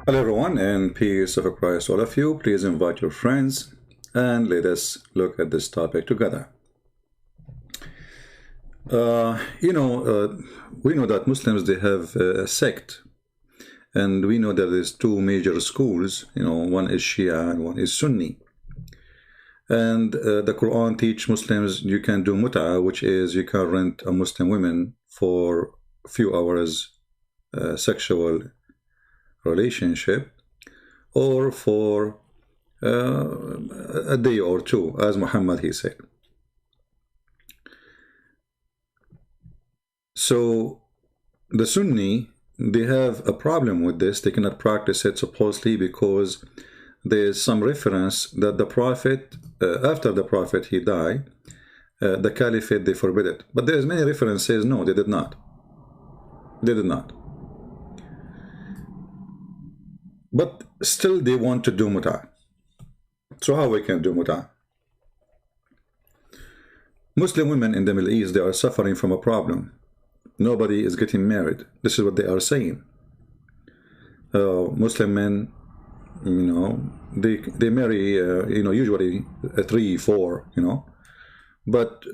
Hello everyone, and peace of Christ all of you. Please invite your friends and let us look at this topic together. We know that Muslims, they have a sect, and we know that there's two major schools. One is Shia and one is Sunni. And the Quran teach Muslims you can do Mutta, which is you can rent a Muslim woman for a few hours sexual relationship, or for a day or two, as Muhammad he said. So the Sunni, they have a problem with this. They cannot practice it supposedly because there's some reference that the Prophet, after the Prophet he died, the Caliphate, they forbid it. But there's many references, no, they did not. They did not. But still they want to do Mutta. So how we can do Mutta? Muslim women in the Middle East, they are suffering from a problem. Nobody is getting married. This is what they are saying. Muslim men, they marry, usually 3, 4, but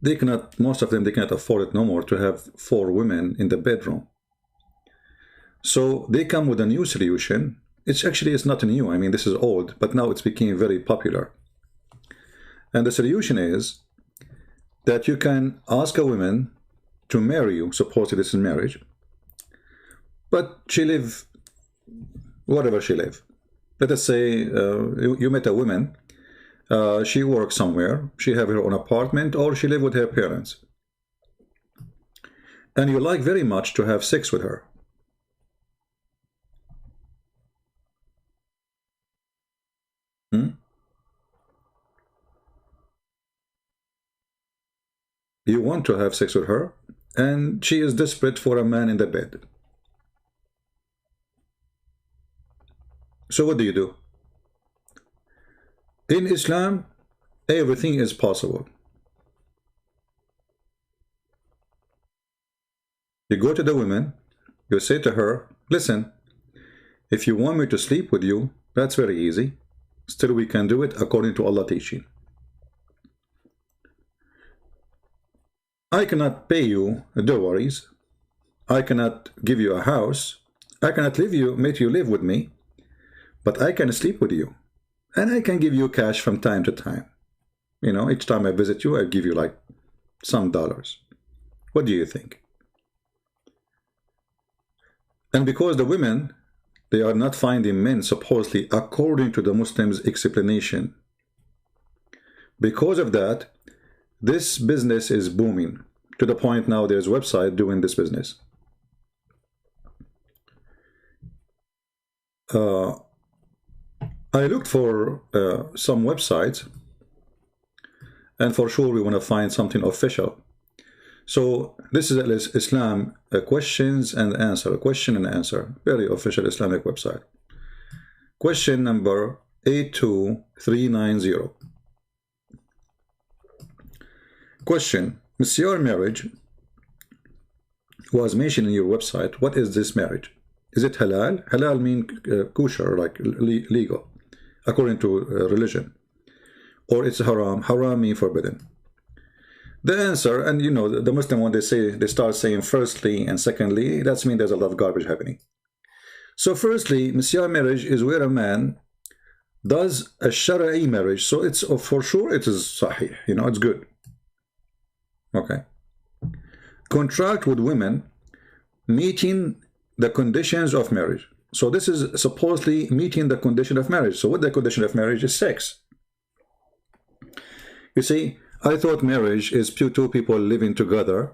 they cannot, most of them, they cannot afford it no more to have 4 women in the bedroom. So they come with a new solution. It's not new. I mean, this is old, but now it's became very popular. And the solution is that you can ask a woman to marry you. Supposedly this is marriage, but she live wherever she live. Let us say you met a woman. She works somewhere. She have her own apartment, or she live with her parents, and you like very much to have sex with her. You want to have sex with her, and she is desperate for a man in the bed. So what do you do? In Islam, everything is possible. You go to the woman, you say to her, listen, if you want me to sleep with you, that's very easy. Still, we can do it according to Allah teaching. I cannot pay you dowaries. I cannot give you a house. I cannot make you live with me, but I can sleep with you, and I can give you cash from time to time. Each time I visit you, I give you like some dollars. What do you think? And because the women, they are not finding men supposedly according to the Muslims' explanation, because of that, this business is booming to the point now there's a website doing this business. I looked for some websites, and for sure we want to find something official. So this is Islam questions and answer, question and answer, very official Islamic website. Question number 82390. Question: Monsieur, marriage was mentioned in your website. What is this marriage? Is it halal? Halal mean kosher, like legal, according to religion. Or it's haram. Haram mean forbidden. The answer, and the Muslim one, they start saying firstly and secondly. That means there's a lot of garbage happening. So firstly, Monsieur, marriage is where a man does a shara'i marriage. So it's for sure it is sahih. It's good. Okay. Contract with women meeting the conditions of marriage. So this is supposedly meeting the condition of marriage. So what the condition of marriage is sex. You see, I thought marriage is two people living together,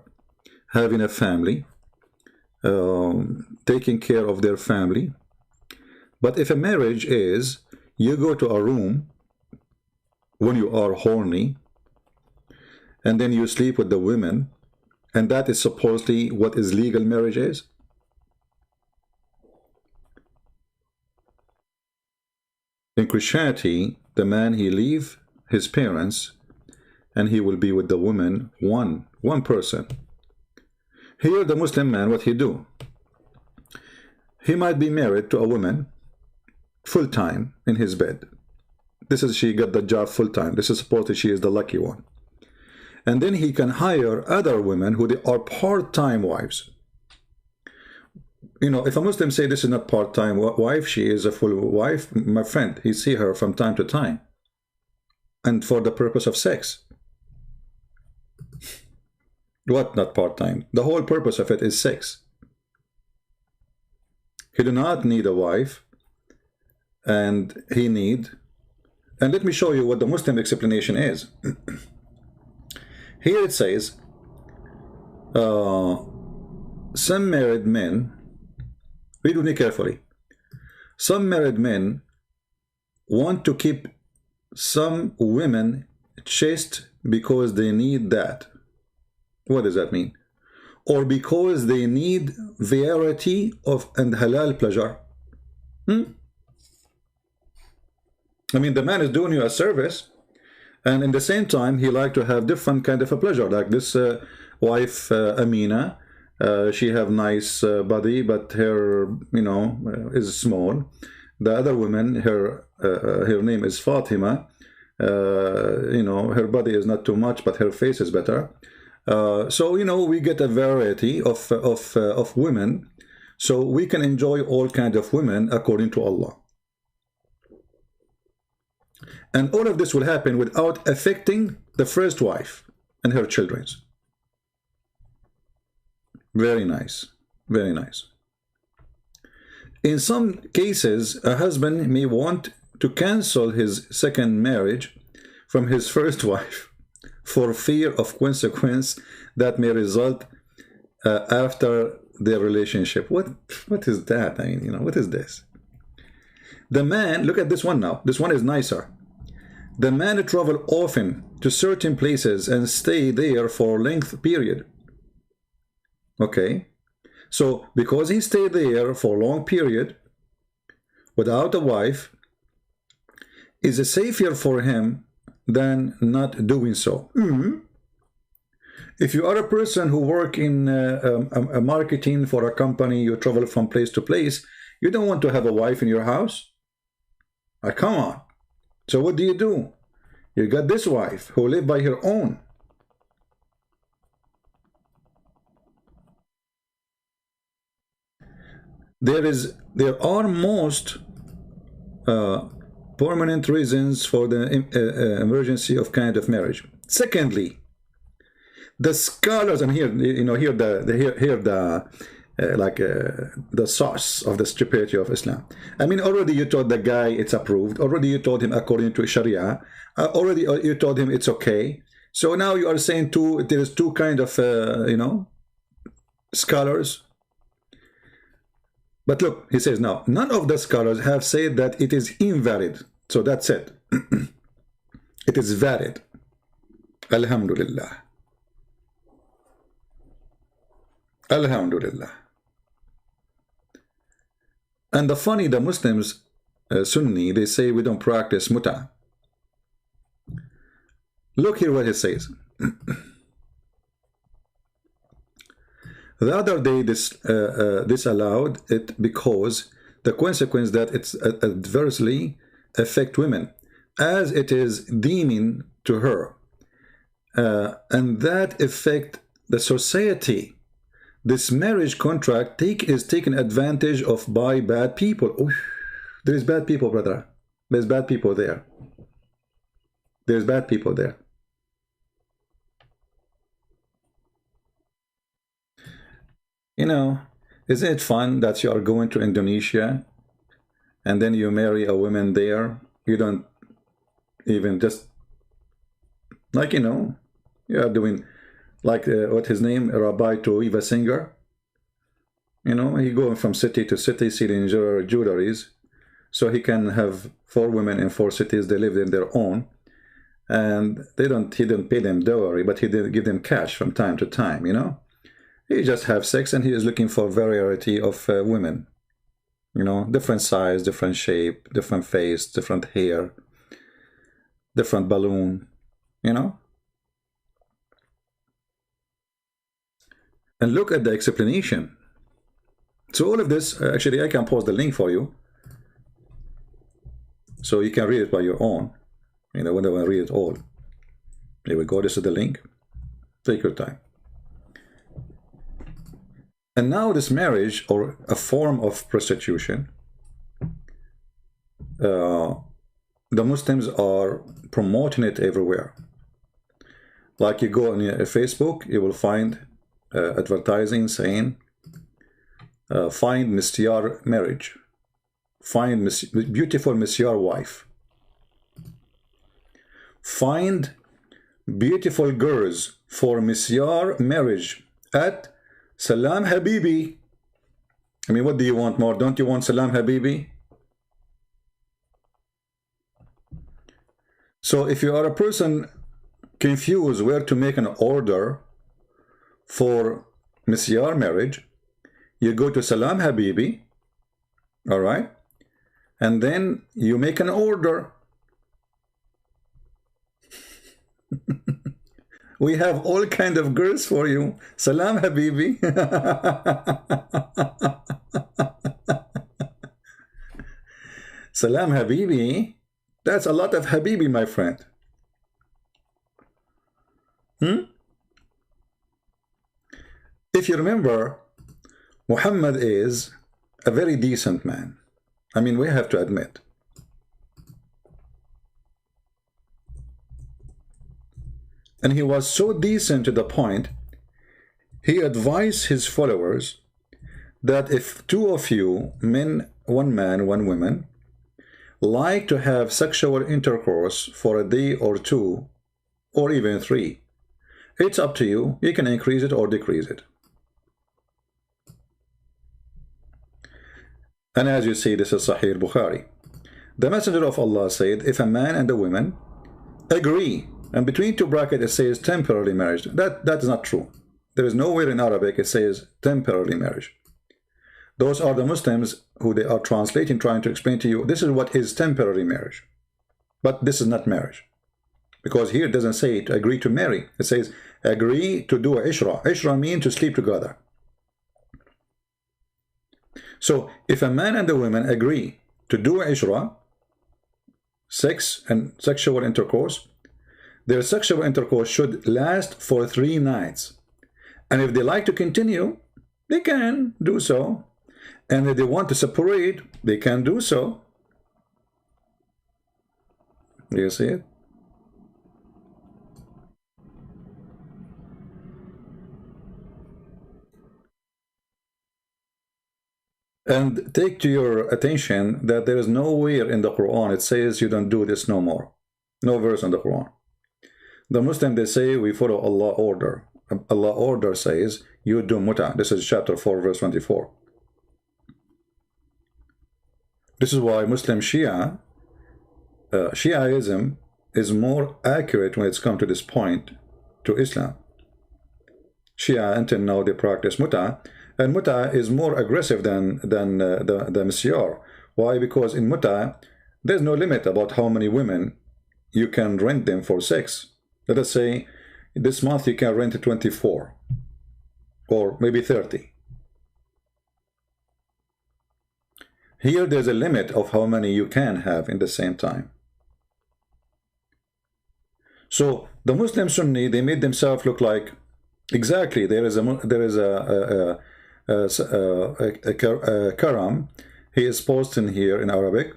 having a family, taking care of their family. But if a marriage is you go to a room when you are horny, and then you sleep with the women, and that is supposedly what is legal marriage is? In Christianity, the man, he leave his parents, and he will be with the woman, one person. Here, the Muslim man, what he do? he might be married to a woman full-time in his bed. This is, she got the job full-time. This is supposedly she is the lucky one. And then he can hire other women who they are part-time wives. You know, if a Muslim say this is not part-time wife, she is a full wife, my friend, he see her from time to time. And for the purpose of sex. What, not part-time? The whole purpose of it is sex. He do not need a wife, and he need, and let me show you what the Muslim explanation is. Here it says, some married men, read with me carefully, some married men want to keep some women chaste because they need that. What does that mean? Or because they need variety of and halal pleasure. I mean, the man is doing you a service, and in the same time, he like to have different kind of a pleasure. Like this wife, Amina, she have nice body, but her, you know, is small. The other woman, her name is Fatima. You know, her body is not too much, but her face is better. So, you know, we get a variety of women, so we can enjoy all kinds of women according to Allah. And all of this will happen without affecting the first wife and her children. Very nice. Very nice. In some cases, a husband may want to cancel his second marriage from his first wife for fear of consequence that may result after their relationship. What is that? I mean, you know, what is this? The man, look at this one now. This one is nicer. The man travel often to certain places and stay there for a length period. Okay. So because he stayed there for a long period without a wife, is it safer for him than not doing so? If you are a person who work in a marketing for a company, you travel from place to place, you don't want to have a wife in your house. Come on. So what do? You got this wife who live by her own. There are most permanent reasons for the emergency of kind of marriage. Secondly, the scholars, and here, you know, the source of the stupidity of Islam. I mean, already you told the guy it's approved. Already you told him according to Sharia. Already you told him it's okay. So now you are saying there is two kind of, you know, scholars. But look, he says now, none of the scholars have said that it is invalid. So that's it. It is valid. Alhamdulillah. Alhamdulillah. And the Muslims, Sunni, they say we don't practice Mutta. Look here what it says. The other day, this allowed it because the consequence that it's adversely affect women, as it is deeming to her, and that affect the society. This marriage contract is taken advantage of by bad people. Oof, there is bad people, brother. There's bad people there. There's bad people there. You know, isn't it fun that you are going to Indonesia and then you marry a woman there? You don't even just, like, you know, you are doing, like, what his name, Rabbi to Eva Singer. You know, he going from city to city selling jewelries, so he can have 4 women in 4 cities. They live in their own, and he didn't pay them dowry, but he did give them cash from time to time, you know. He just have sex, and he is looking for variety of women. You know, different size, different shape, different face, different hair, different balloon, you know. And look at the explanation. So all of this, actually, I can post the link for you, so you can read it by your own. You know, when I read it all. Here we go. This is the link. Take your time. And now this marriage, or a form of prostitution, the Muslims are promoting it everywhere. Like you go on Facebook, you will find advertising saying, find Mistyar marriage. Find beautiful Mistyar wife. Find beautiful girls for Mistyar marriage at Salam Habibi. I mean, what do you want more? Don't you want Salam Habibi? So if you are a person confused where to make an order for Mistyar marriage, you go to Salam Habibi, all right, and then you make an order. We have all kind of girls for you. Salam Habibi. Salam Habibi. That's a lot of Habibi, my friend. If you remember, Muhammad is a very decent man. I mean, we have to admit. And he was so decent to the point, he advised his followers that if two of you, men, one man, one woman, like to have sexual intercourse for a day or two, or even 3, it's up to you. You can increase it or decrease it. And as you see, this is Sahih Bukhari. The Messenger of Allah said, if a man and a woman agree, and between 2 brackets it says temporary marriage. That is not true. There is nowhere in Arabic it says temporary marriage. Those are the Muslims who they are translating, trying to explain to you, this is what is temporary marriage. But this is not marriage. Because here it doesn't say to agree to marry. It says agree to do ishra. Ishra means to sleep together. So if a man and a woman agree to do ishra, sex and sexual intercourse, their sexual intercourse should last for 3 nights. And if they like to continue, they can do so. And if they want to separate, they can do so. Do you see it? And take to your attention that there is nowhere in the Quran it says you don't do this no more. No verse in the Quran. The Muslim, they say we follow Allah order. Allah order says you do Mutta. This is chapter 4 verse 24. This is why Muslim Shiaism is more accurate when it's come to this point to Islam. Shia until now they practice Mutta, and Mutta is more aggressive than the Mistyar. Why? Because in Mutta there's no limit about how many women you can rent them for sex. Let us say this month you can rent 24 or maybe 30. Here there's a limit of how many you can have in the same time. So the Muslim Sunni, they made themselves look like exactly there is a karam. He is posting here in Arabic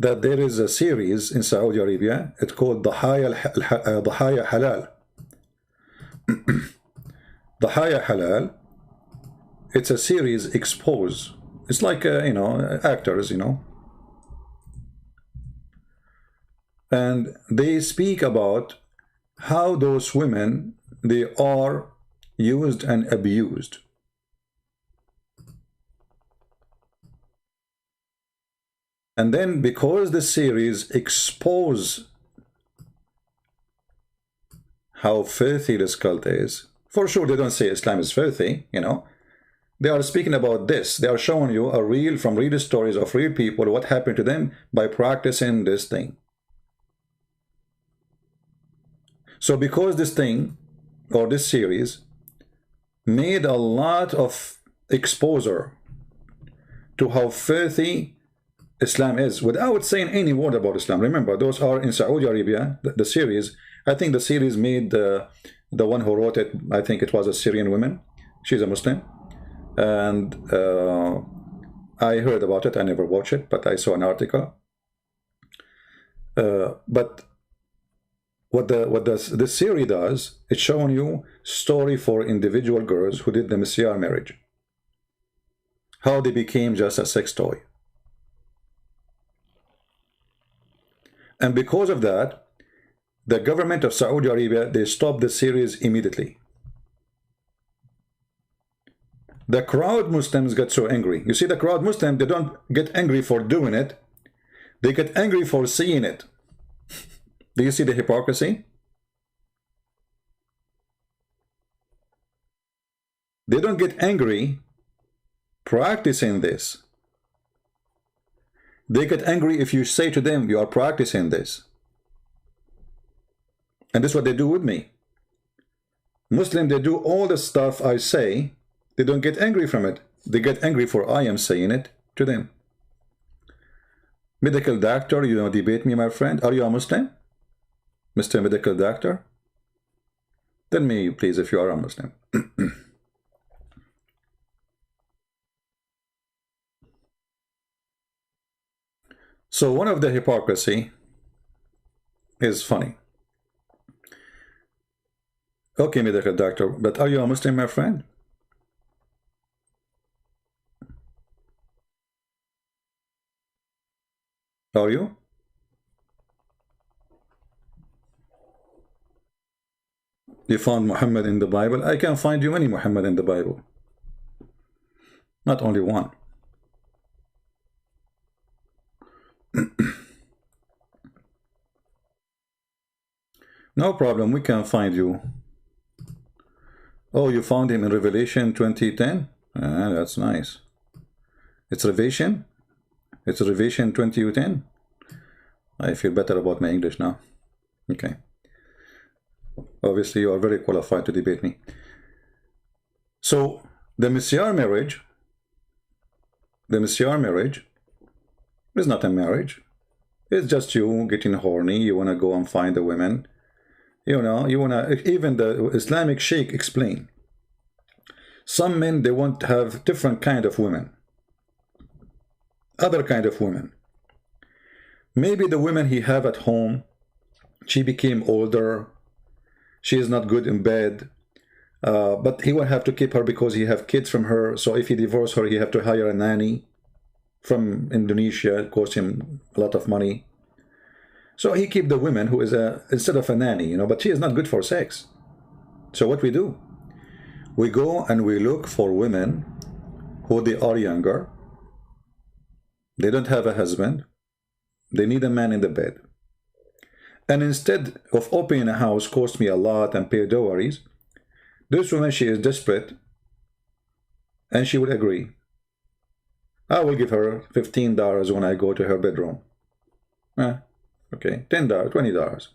that there is a series in Saudi Arabia. It's called Dahaya Halal. Dahaya Halal. It's a series expose. It's like you know, actors, you know, and they speak about how those women, they are used and abused. And then because the series expose how filthy this cult is, for sure they don't say Islam is filthy, you know. They are speaking about this. They are showing you from real stories of real people, what happened to them by practicing this thing. So because this thing, or this series, made a lot of exposure to how filthy Islam is without saying any word about Islam. Remember, those are in Saudi Arabia, the series. I think the series made the one who wrote it, I think it was a Syrian woman. She's a Muslim. And I heard about it. I never watched it, but I saw an article. But what the series does, it's showing you story for individual girls who did the Messiah marriage. How they became just a sex toy. And because of that, the government of Saudi Arabia, they stopped the series immediately. The crowd Muslims got so angry. You see, the crowd Muslims, they don't get angry for doing it. They get angry for seeing it. Do you see the hypocrisy? They don't get angry practicing this. They get angry if you say to them, you are practicing this. And this is what they do with me. Muslims, they do all the stuff I say. They don't get angry from it. They get angry for I am saying it to them. Medical doctor, you don't debate me, my friend. Are you a Muslim? Mr. Medical Doctor? Tell me, please, if you are a Muslim. So one of the hypocrisy is funny. Okay, Medical Doctor, but are you a Muslim, my friend? Are you? You found Muhammad in the Bible? I can find you many Muhammad in the Bible. Not only one. No problem, we can find you. Oh, you found him in Revelation 20:10? Ah, that's nice. It's Revelation? It's Revelation 20:10? I feel better about my English now. Okay. Obviously, you are very qualified to debate me. So, the Messiah marriage is not a marriage. It's just you getting horny. You want to go and find the women. You know, you want to, even the Islamic Sheikh explain. Some men, they want to have different kind of women. Other kind of women. Maybe the women he have at home, she became older. She is not good in bed. But he will have to keep her because he have kids from her. So if he divorce her, he have to hire a nanny from Indonesia. It costs him a lot of money. So he keep the women who is instead of a nanny, you know, but she is not good for sex. So what we do? We go and we look for women who they are younger. They don't have a husband. They need a man in the bed. And instead of opening a house, cost me a lot and pay dowries, this woman, she is desperate, and she would agree. I will give her $15 when I go to her bedroom. Okay, $10, $20.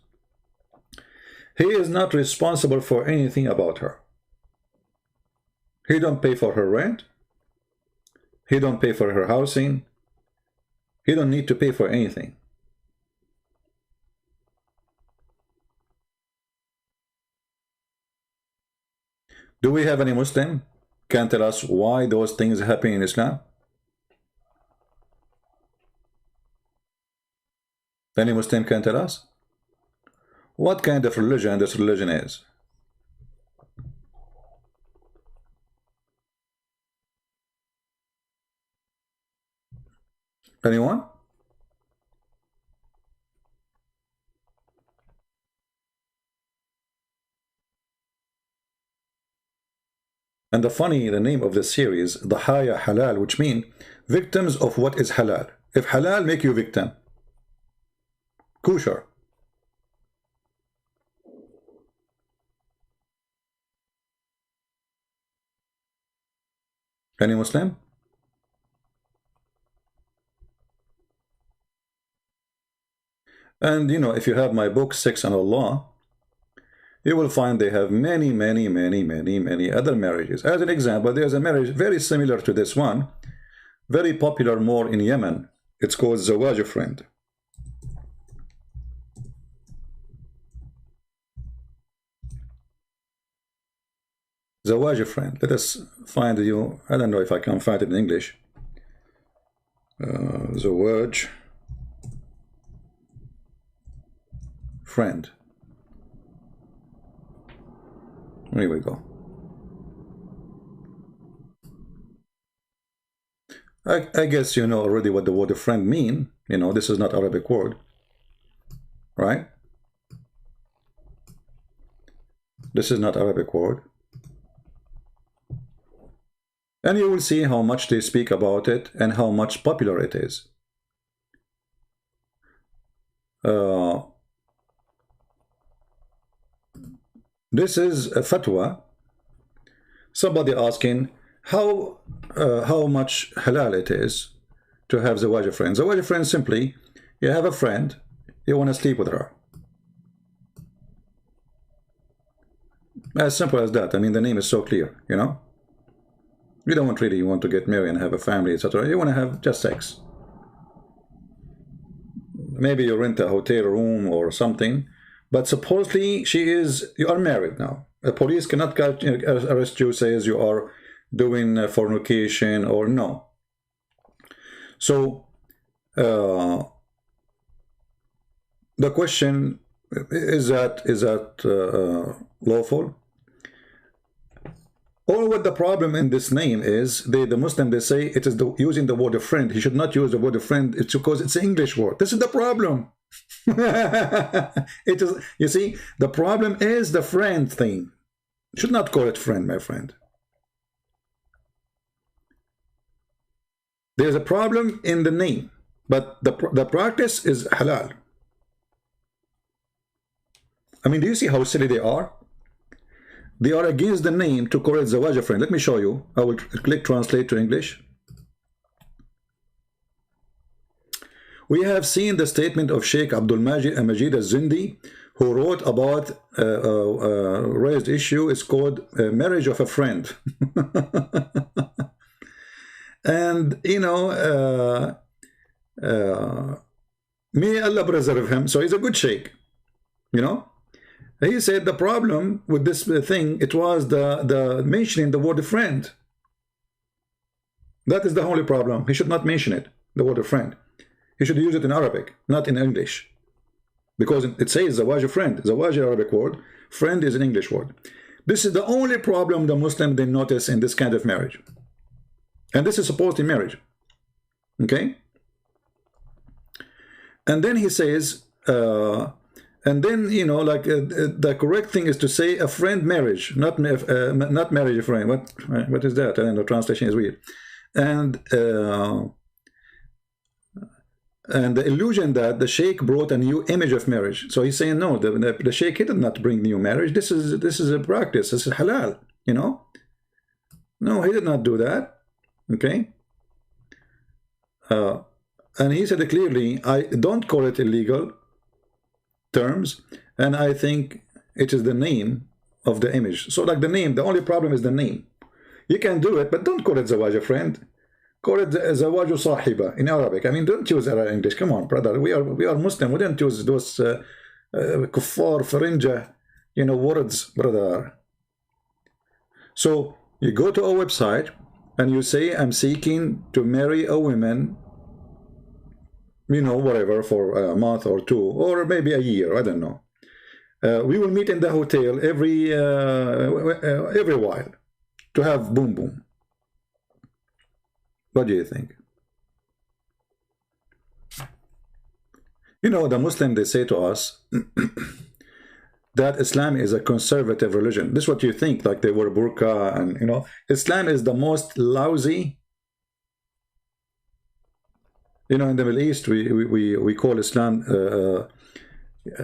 He is not responsible for anything about her. He don't pay for her rent. He don't pay for her housing. He don't need to pay for anything. Do we have any Muslim can tell us why those things happen in Islam? Any Muslim can tell us? What kind of religion this religion is? Anyone? And the name of the series, Dahaya Halal, which means victims of what is halal. If halal make you victim, kosher. Any Muslim? And you know, if you have my book, Sex and Allah, you will find they have many other marriages. As an example, there's a marriage very similar to this one, very popular more in Yemen. It's called Zawaj Friend. Zawaj Friend. Let us find you. I don't know if I can find it in English. Zawaj Friend. Here we go. I guess you know already what the word friend mean. You know, this is not Arabic word, right? This is not Arabic word. And you will see how much they speak about it and how much popular it is. This is a fatwa. Somebody asking how much halal it is to have Zawaj friend. Zawaj friend, simply, you have a friend, you want to sleep with her. As simple as that. I mean, the name is so clear, you know. You don't really want to get married and have a family, etc. You want to have just sex. Maybe you rent a hotel room or something, but supposedly you are married now. The police cannot arrest you, says you are doing fornication or no. So the question is that lawful? Or what the problem in this name is, the Muslim, they say it is using the word friend. He should not use the word friend. It's because it's an English word. This is the problem. It is. You see, the problem is the friend thing. You should not call it friend, my friend. There's a problem in the name, but the practice is halal. I mean, do you see how silly they are? They are against the name to call it Zawaj friend. Let me show you. I will click translate to English. We have seen the statement of Sheikh Abdul Majid al-Zindi, who wrote about raised issue. It's called marriage of a friend. And you know, may Allah preserve him. So he's a good sheikh, you know. He said the problem with this thing, it was the mentioning the word friend. That is the only problem. He should not mention it, the word friend. He should use it in Arabic, not in English. Because it says Zawaj friend. Zawaj is an Arabic word. Friend is an English word. This is the only problem the Muslim they notice in this kind of marriage. And this is supposed in marriage. Okay? And then he says, and then, you know, like the correct thing is to say a friend marriage, not marriage a friend. What is that? I don't know, translation is weird. And the illusion that the sheikh brought a new image of marriage. So he's saying, no, the sheikh did not bring new marriage. This is a practice. This is halal, you know. No, he did not do that. Okay. And he said clearly, I don't call it illegal terms, and I think it is the name of the image. So like the name, the only problem is the name. You can do it, but don't call it Zawaj friend. Call it Zawaj Sahiba in Arabic. I mean, don't use English. Come on, brother. We are Muslim. We don't use those kuffar, farinja, you know, words, brother. So you go to a website and you say, I'm seeking to marry a woman, you know, whatever, for a month or two, or maybe a year, I don't know. We will meet in the hotel every while to have boom boom. What do you think? You know, the Muslim, they say to us that Islam is a conservative religion. This is what you think, like they wear burqa, and you know, Islam is the most lousy. You know, in the Middle East, we call Islam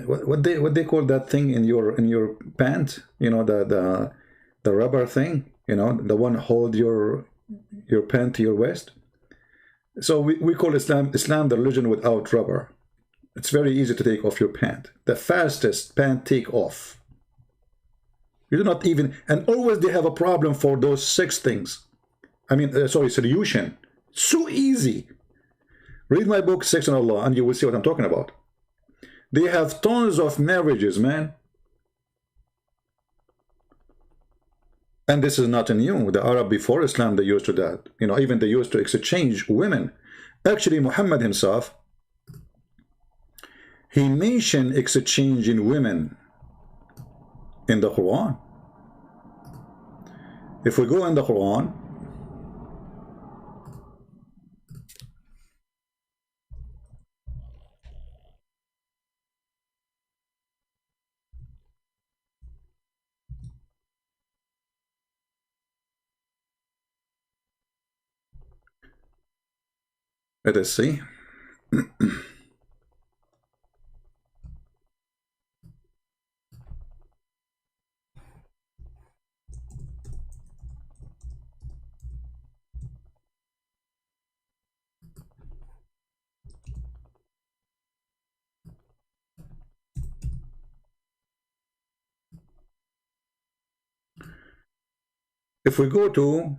what they call that thing in your pant. You know, the rubber thing. You know, the one hold your pant to your waist. So we call Islam the religion without rubber. It's very easy to take off your pant. The fastest pant take off. You do not even, and always they have a problem for those 6 things. I mean, sorry, solution. So easy. Read my book, Sex and Allah, and you will see what I'm talking about. They have tons of marriages, man. And this is not new. The Arab before Islam, they used to that. You know, even they used to exchange women. Actually, Muhammad himself, he mentioned exchanging women in the Quran. If we go in the Quran, let us see. If we go to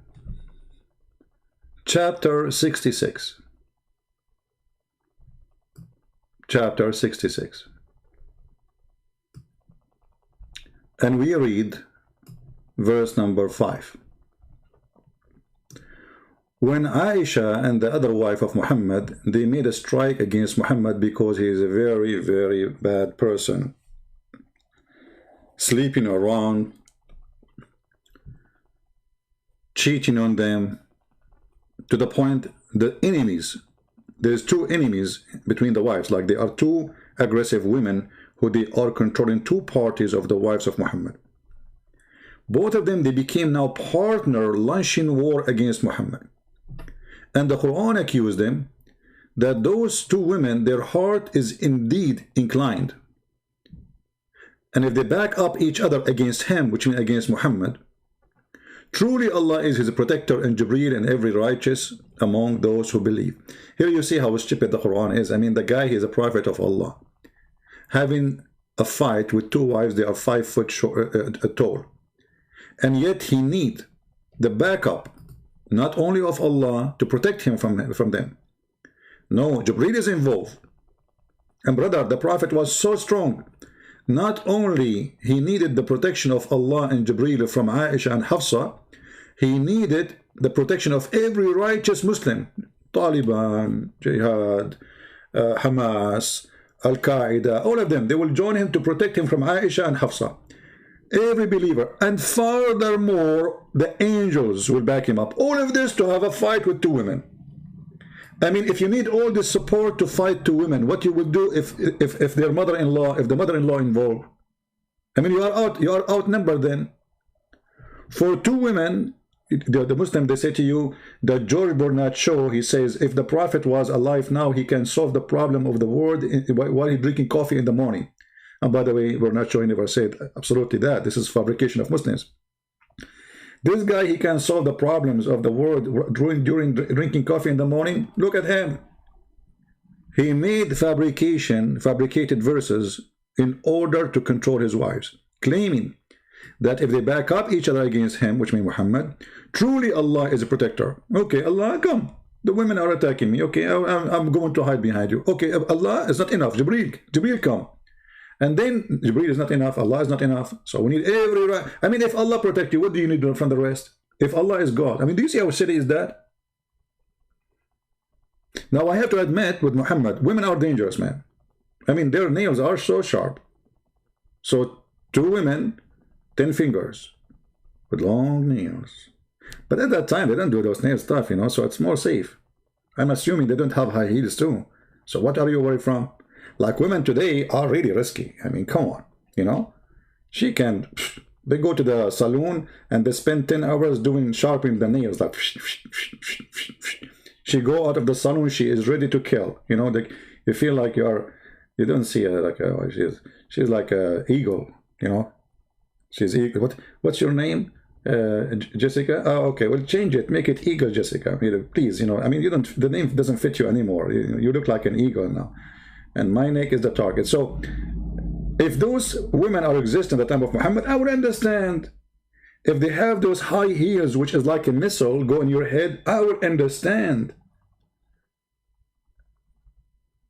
chapter 66, chapter 66, and we read verse number 5. When Aisha and the other wife of Muhammad, they made a strike against Muhammad because he is a very, very bad person, sleeping around, cheating on them, to the point the enemies, there's 2 enemies between the wives, like there are 2 aggressive women who they are controlling 2 parties of the wives of Muhammad. Both of them, they became now partner launching war against Muhammad. And the Quran accused them that those 2 women, their heart is indeed inclined. And if they back up each other against him, which means against Muhammad, truly Allah is his protector and Jibreel and every righteous among those who believe. Here you see how stupid the Quran is. I mean, the guy, he is a prophet of Allah, having a fight with 2 wives, they are 5 foot tall. And yet he need the backup, not only of Allah, to protect him from them. No, Jibreel is involved. And brother, the prophet was so strong. Not only he needed the protection of Allah and Jibreel from Aisha and Hafsa, he needed the protection of every righteous Muslim. Taliban, Jihad, Hamas, Al-Qaeda, all of them, they will join him to protect him from Aisha and Hafsa. Every believer. And furthermore, the angels will back him up. All of this to have a fight with 2 women. I mean, if you need all this support to fight 2 women, what you will do if their mother-in-law, if the mother-in-law involved? I mean, you are outnumbered then. For 2 women, the Muslim, they say to you, the George Bernard Shaw, he says, if the prophet was alive now, he can solve the problem of the world while he's drinking coffee in the morning. And by the way, Bernard Shaw never said absolutely that. This is fabrication of Muslims. This guy, he can solve the problems of the world during drinking coffee in the morning. Look at him. He made fabricated verses in order to control his wives, claiming that if they back up each other against him, which means Muhammad, truly Allah is a protector. Okay, Allah, come. The women are attacking me. Okay, I'm going to hide behind you. Okay, Allah is not enough. Jibreel, come. And then Jibreel is not enough, Allah is not enough. So we need every right. I mean, if Allah protect you, what do you need from the rest? If Allah is God. I mean, do you see how silly is that? Now, I have to admit, with Muhammad, women are dangerous, man. I mean, their nails are so sharp. So 2 women, 10 fingers, with long nails. But at that time, they don't do those nail stuff, you know, so it's more safe. I'm assuming they don't have high heels too. So what are you worried from? Like, women today are really risky. I mean, come on, you know. She can, they go to the salon and they spend 10 hours doing sharpening the nails. Like, she go out of the salon, she is ready to kill. You know, you feel like you don't see her like she's like an eagle, you know. She's eagle. What's your name? Jessica? Oh, okay, well, change it, make it Eagle Jessica, please. You know, I mean, the name doesn't fit you anymore. You look like an eagle now. And my neck is the target. So If those women are existing at the time of Muhammad, I would understand. If they have those high heels, which is like a missile, go in your head, I would understand.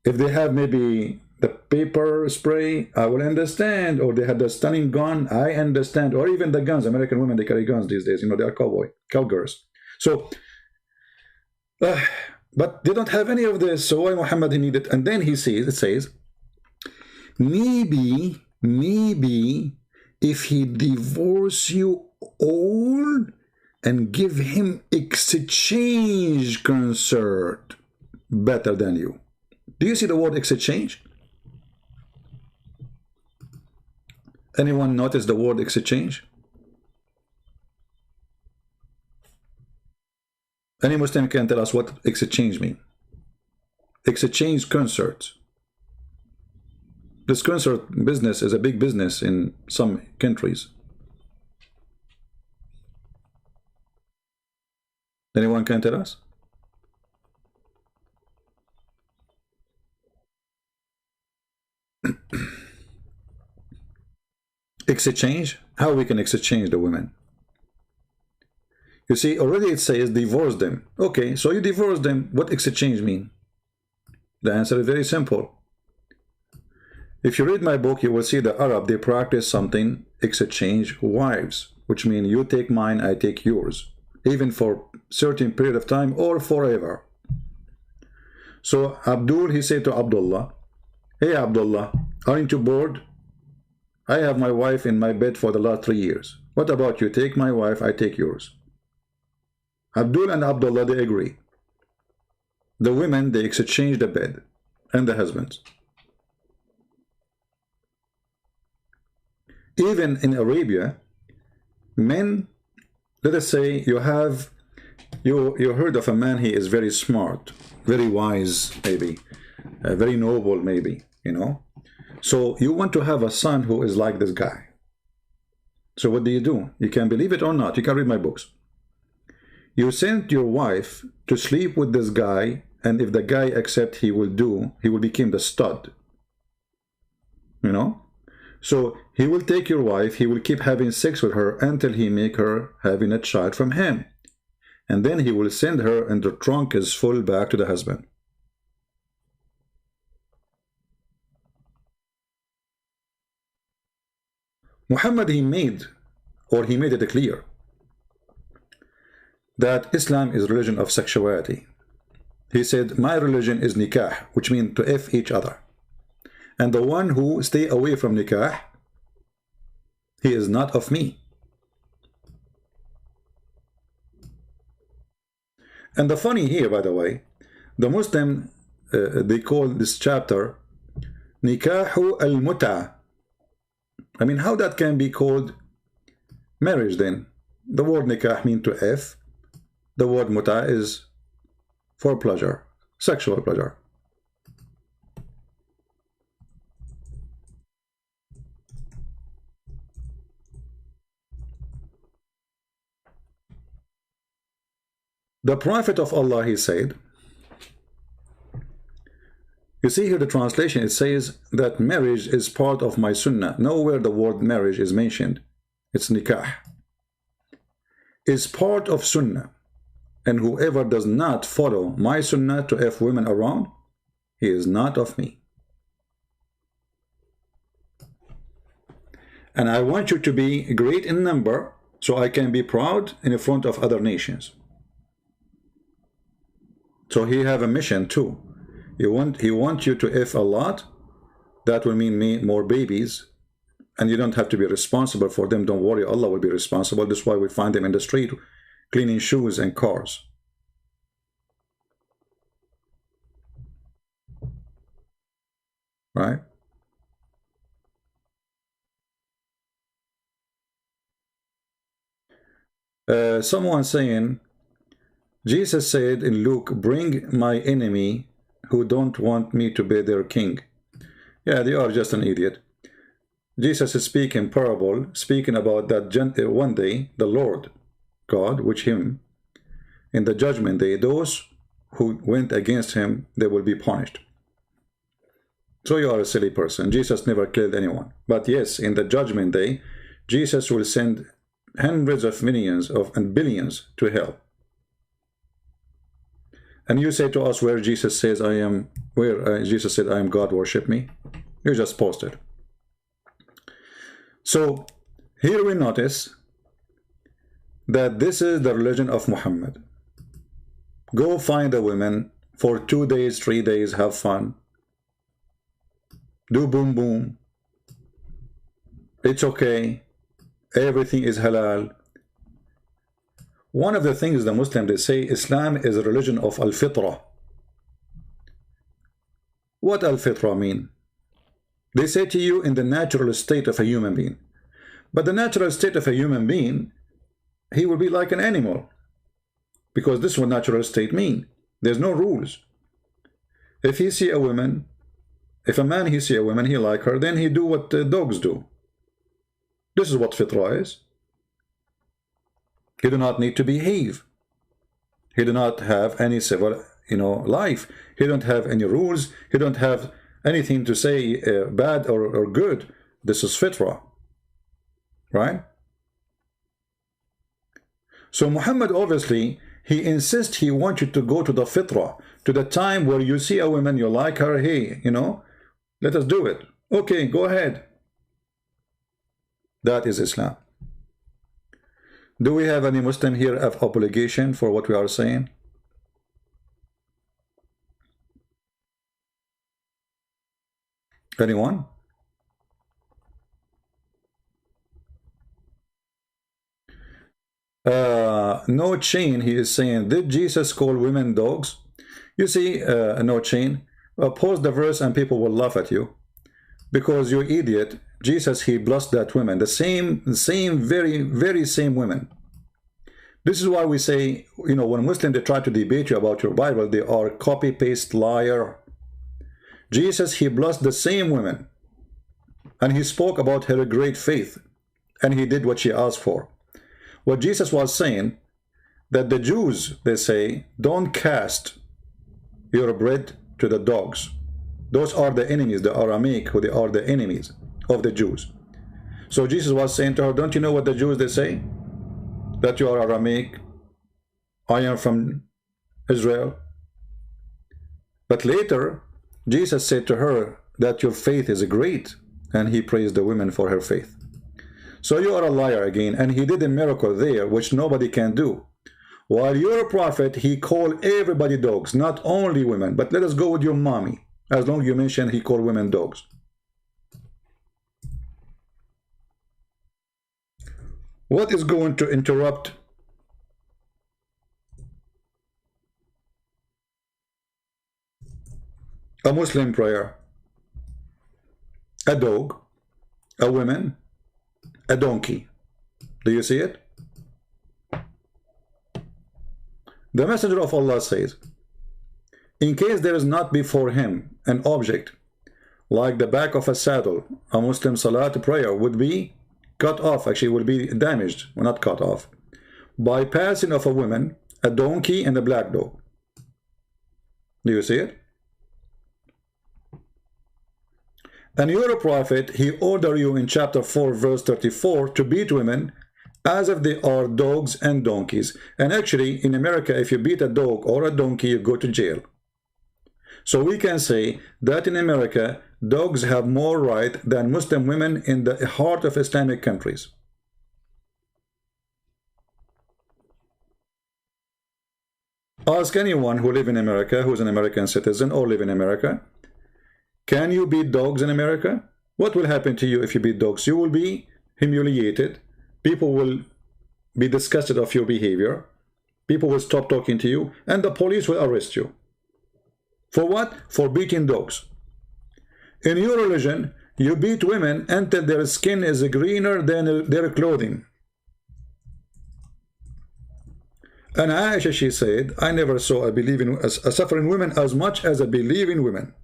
If they have maybe the paper spray, I would understand. Or they had the stunning gun, I understand. Or even the guns. American women, they carry guns these days. You know, they are cowgirls. So, but they don't have any of this. So why Muhammad he needed? And then he says, it says, maybe if he divorce you all and give him exchange concert better than you. Do you see the word exchange? Anyone notice the word exchange? Any Muslim can tell us what exchange means. Exchange concerts. This concert business is a big business in some countries. Anyone can tell us? Exchange? How we can exchange the women? You see, already it says divorce them. Okay, so you divorce them. What exchange mean? The answer is very simple. If you read my book, you will see the Arab, they practice something, exchange wives, which means you take mine, I take yours, even for certain period of time or forever. So Abdul, he said to Abdullah, hey Abdullah, aren't you bored? I have my wife in my bed for the last 3 years. What about you? Take my wife, I take yours. Abdul and Abdullah, they agree. The women, they exchange the bed and the husbands. Even in Arabia, men, let us say you heard of a man, he is very smart, very wise, maybe, very noble, maybe, you know. So you want to have a son who is like this guy. So what do? You can believe it or not. You can read my books. You send your wife to sleep with this guy, and if the guy accepts, he will become the stud. You know? So he will take your wife, he will keep having sex with her until he make her having a child from him. And then he will send her, and the trunk is full, back to the husband. Muhammad, he made it clear that Islam is a religion of sexuality. He said, my religion is nikah, which means to F each other. And the one who stay away from nikah, he is not of me. And the funny here, by the way, the Muslim, they call this chapter Nikahu al-Mutta. I mean, how that can be called marriage then? The word nikah means to F. The word muta is for pleasure, sexual pleasure. The Prophet of Allah, he said, you see here the translation, it says that marriage is part of my sunnah. Nowhere the word marriage is mentioned. It's nikah. It's part of sunnah. And whoever does not follow my sunnah to F women around, he is not of me. And I want you to be great in number so I can be proud in front of other nations. So he have a mission too. He want you to F a lot. That will mean more babies. And you don't have to be responsible for them. Don't worry, Allah will be responsible. That's why we find them in the street cleaning shoes and cars. Right? Someone saying, Jesus said in Luke, bring my enemy who don't want me to be their king. Yeah, they are just an idiot. Jesus is speaking parable, speaking about that one day, the Lord God, which him, in the judgment day, those who went against him, they will be punished. So you are a silly person. Jesus never killed anyone. But yes, in the judgment day, Jesus will send hundreds of millions and billions to hell. And you say to us where Jesus says I am, where Jesus said I am God, worship me. You just posted. So here we notice that this is the religion of Muhammad. Go find a woman for 2 days, 3 days, have fun. Do boom boom. It's okay. Everything is halal. One of the things the Muslims, they say Islam is a religion of al-fitra. What al-fitra mean? They say to you in the natural state of a human being. But the natural state of a human being, he will be like an animal. Because this is what natural state mean. There's no rules. If he see a woman, if a man he see a woman, he like her, then he do what dogs do. This is what fitra is. He do not need to behave. He do not have any civil, life. He don't have any rules. He don't have anything to say bad or good. This is fitra. Right? So Muhammad, obviously, he insists, he wants you to go to the fitra, to the time where you see a woman, you like her, hey, let us do it. Okay, go ahead. That is Islam. Do we have any Muslim here of obligation for what we are saying? Anyone? No Chain, he is saying, did Jesus call women dogs? You see, No Chain, pause the verse and people will laugh at you. Because you idiot, Jesus, he blessed that woman, the same, very, very same women. This is why we say, when Muslims, they try to debate you about your Bible, they are copy-paste liar. Jesus, he blessed the same women. And he spoke about her great faith. And he did what she asked for. What Jesus was saying, that the Jews, they say, don't cast your bread to the dogs. Those are the enemies, the Aramaic, who they are the enemies of the Jews. So Jesus was saying to her, don't you know what the Jews, they say? That you are Aramaic. I am from Israel. But later, Jesus said to her that your faith is great. And he praised the women for her faith. So you are a liar again. And he did a miracle there, which nobody can do. While you're a prophet, he called everybody dogs, not only women. But let us go with your mommy. As long as you mention he called women dogs. What is going to interrupt a Muslim prayer? A dog, a woman, a donkey. Do you see it? The Messenger of Allah says, in case there is not before him an object like the back of a saddle, a Muslim salat prayer would be cut off, actually would be damaged, well, not cut off, by passing of a woman, a donkey, and a black dog. Do you see it? And you're a prophet, he ordered you in chapter 4, verse 34, to beat women as if they are dogs and donkeys. And actually, in America, if you beat a dog or a donkey, you go to jail. So we can say that in America, dogs have more right than Muslim women in the heart of Islamic countries. Ask anyone who lives in America, who's an American citizen or live in America, can you beat dogs in America? What will happen to you if you beat dogs? You will be humiliated. People will be disgusted of your behavior. People will stop talking to you, and the police will arrest you. For what? For beating dogs. In your religion, you beat women until their skin is greener than their clothing. And Aisha, she said, I never saw a suffering woman as much as a believing woman.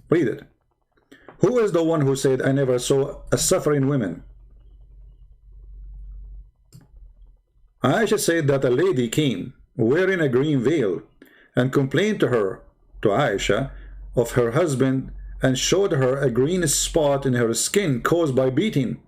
Read it. Who is the one who said, I never saw a suffering woman? Aisha said that a lady came wearing a green veil, and complained to her, to Aisha, of her husband, and showed her a green spot in her skin caused by beating.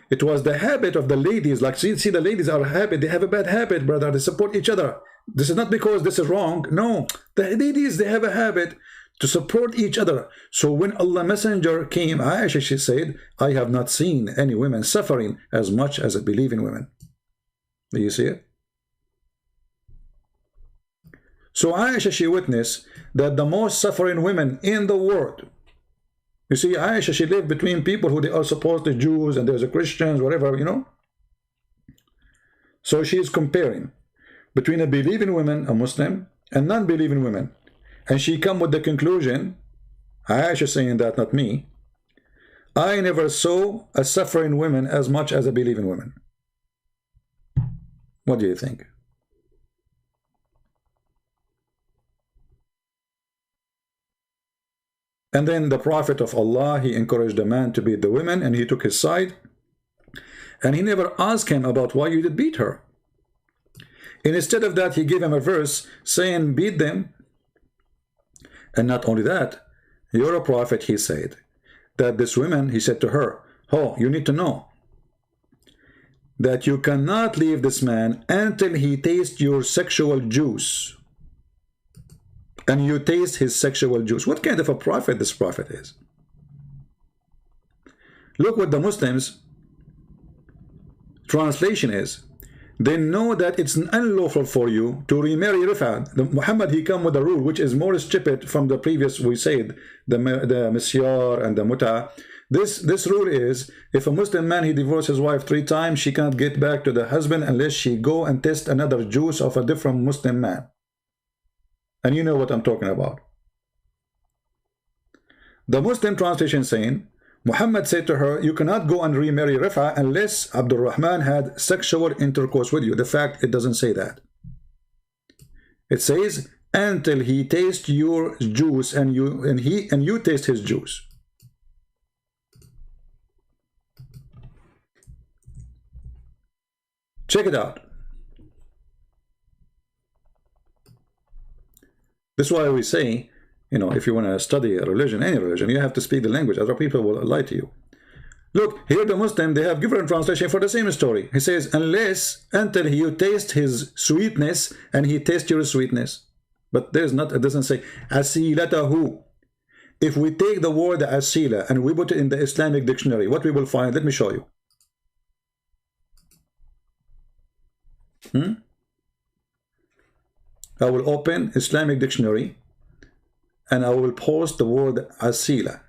It was the habit of the ladies, like see the ladies are habit, they have a bad habit, brother, they support each other. This is not because this is wrong, no, the ladies, they have a habit to support each other. So when Allah Messenger came, Aisha, she said, I have not seen any women suffering as much as I believe in women. Do you see it? So Aisha, she witnessed that the most suffering women in the world, you see, Aisha, she lived between people who they are supposed to Jews and there's a Christians, whatever, you know. So she is comparing between a believing woman, a Muslim, and non-believing women. And she come with the conclusion, Aisha saying that, not me, I never saw a suffering woman as much as a believing woman. What do you think? And then the Prophet of Allah, he encouraged the man to beat the women, and he took his side. And he never asked him about why you did beat her. And instead of that, he gave him a verse saying, beat them. And not only that, you're a prophet, he said, that this woman, he said to her, oh, you need to know that you cannot leave this man until he tastes your sexual juice. And you taste his sexual juice. What kind of a prophet this prophet is? Look what the Muslims translation is. They know that it's unlawful for you to remarry Rif'a. Muhammad, he come with a rule which is more stupid from the previous, we said, the Misyar and the Mutta. This rule is, if a Muslim man, he divorced his wife 3 times, she can't get back to the husband unless she go and test another juice of a different Muslim man. And you know what I'm talking about. The Muslim translation saying, Muhammad said to her, you cannot go and remarry Rif'a unless Abdul Rahman had sexual intercourse with you. The fact, it doesn't say that. It says, until he tastes your juice and you taste his juice. Check it out. This is why we say, you know, if you want to study a religion, any religion, you have to speak the language. Other people will lie to you. Look, here the Muslim, they have different translation for the same story. He says, until you taste his sweetness and he tastes your sweetness. But there's not, it doesn't say, asilatahu. If we take the word asila and we put it in the Islamic dictionary, what we will find, let me show you. I will open Islamic dictionary and I will post the word asila.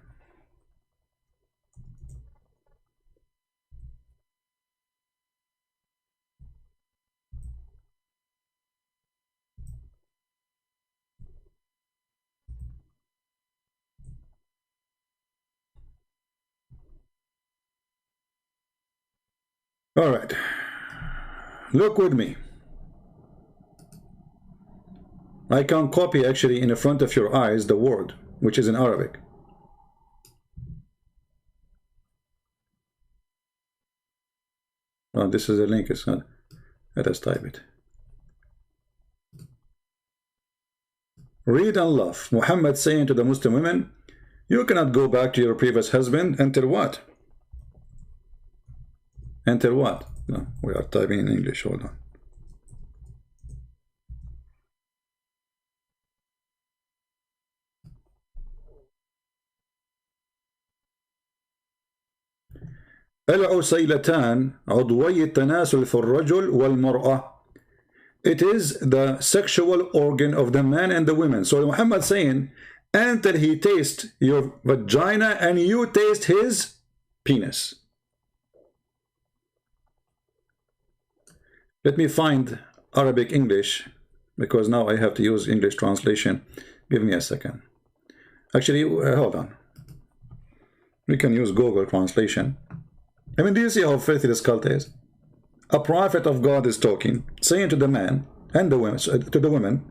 All right, look with me. I can copy actually in the front of your eyes the word, which is in Arabic. Oh, this is a link, it's not. Let us type it. Read and laugh. Muhammad saying to the Muslim women, you cannot go back to your previous husband until what? Until what? No, we are typing in English, hold on. العسيلتان عضوي التناسل في الرجل والمرأة. It is the sexual organ of the man and the women. So Muhammad saying, until he tastes your vagina and you taste his penis. Let me find Arabic English, because now I have to use English translation. Give me a second. Actually, hold on. We can use Google translation. I mean, do you see how filthy this cult is? A prophet of God is talking, saying to the man and the women, to the women,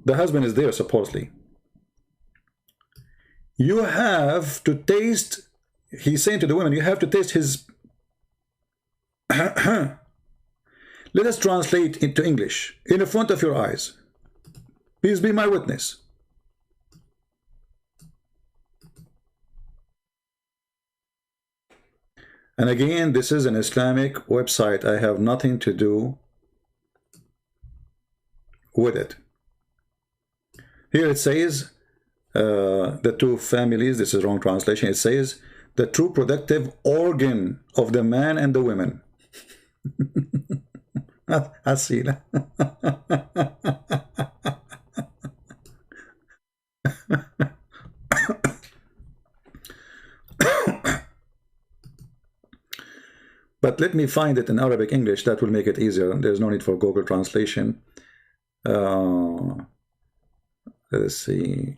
the husband is there supposedly. You have to taste, he's saying to the women, you have to taste his. Let us translate into English in the front of your eyes. Please be my witness. And again, this is an Islamic website. I have nothing to do with it. Here it says the two families. This is wrong translation. It says the true productive organ of the man and the women. Asila. But let me find it in Arabic English. That will make it easier. There's no need for Google translation. Let's see.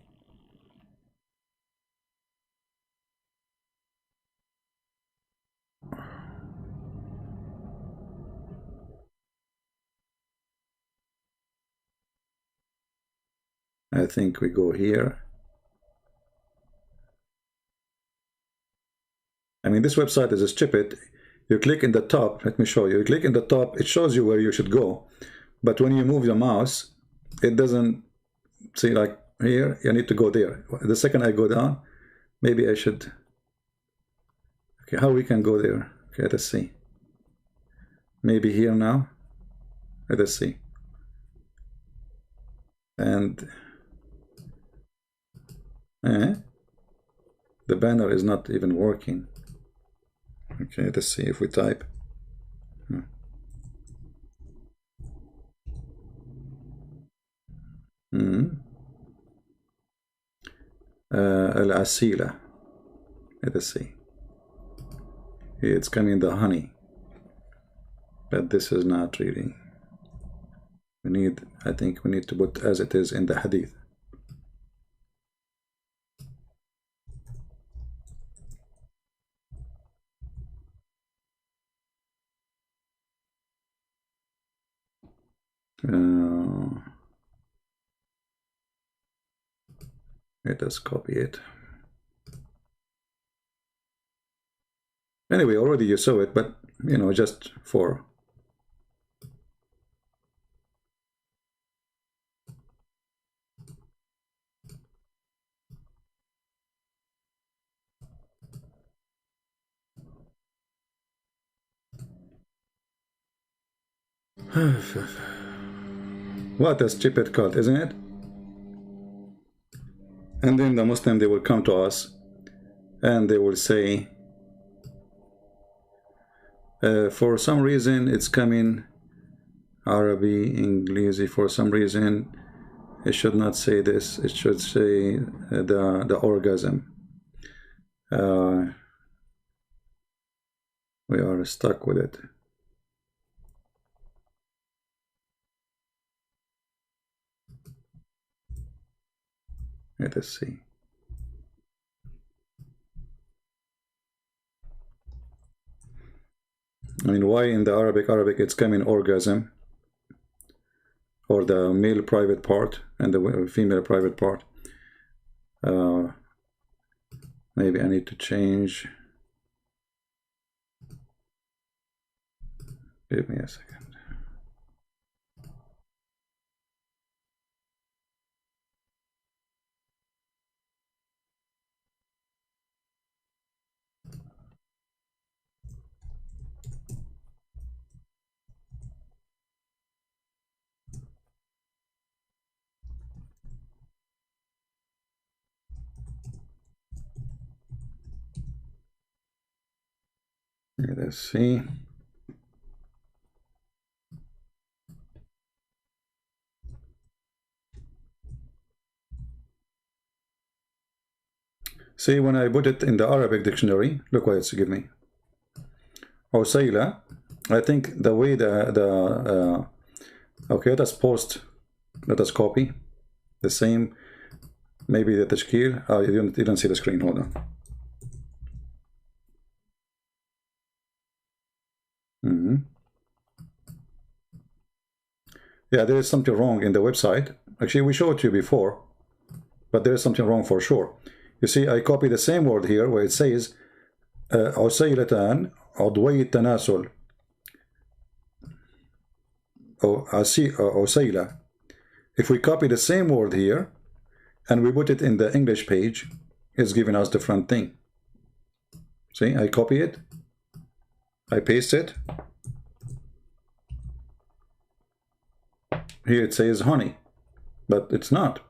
I think we go here. I mean, this website is stupid. You click in the top. Let me show you. You click in the top. It shows you where you should go. But when you move the mouse, it doesn't see, like here, you need to go there. The second I go down, maybe I should. Okay, how we can go there? Okay, let's see. Maybe here now. Let us see. And the banner is not even working. Okay, let's see if we type. Al-Asila. Let us see. It's coming the honey. But this is not really. We need, I think we need to put as it is in the hadith. Let us copy it. Anyway, already you saw it, but you know, just for what a stupid cult, isn't it? And then the Muslim, they will come to us and they will say, for some reason it's coming Arabic, English. For some reason it should not say this. It should say the orgasm. We are stuck with it. Let us see. I mean, why in the Arabic it's coming orgasm, or the male private part and the female private part? Maybe I need to change. Give me a second. Let's see. See, when I put it in the Arabic dictionary, look what it's give me. Usayla. I think the way okay, let us post, let us copy the same. Maybe the tashkil. Oh, you don't see the screen. Hold on. Yeah, there is something wrong in the website. Actually, we showed it to you before, but there is something wrong for sure. You see, I copy the same word here where it says عسيلتان عضوي التناسل أو عسيلة If we copy the same word here and we put it in the English page, it's giving us different thing. See, I copy it, I paste it. Here it says honey, but it's not.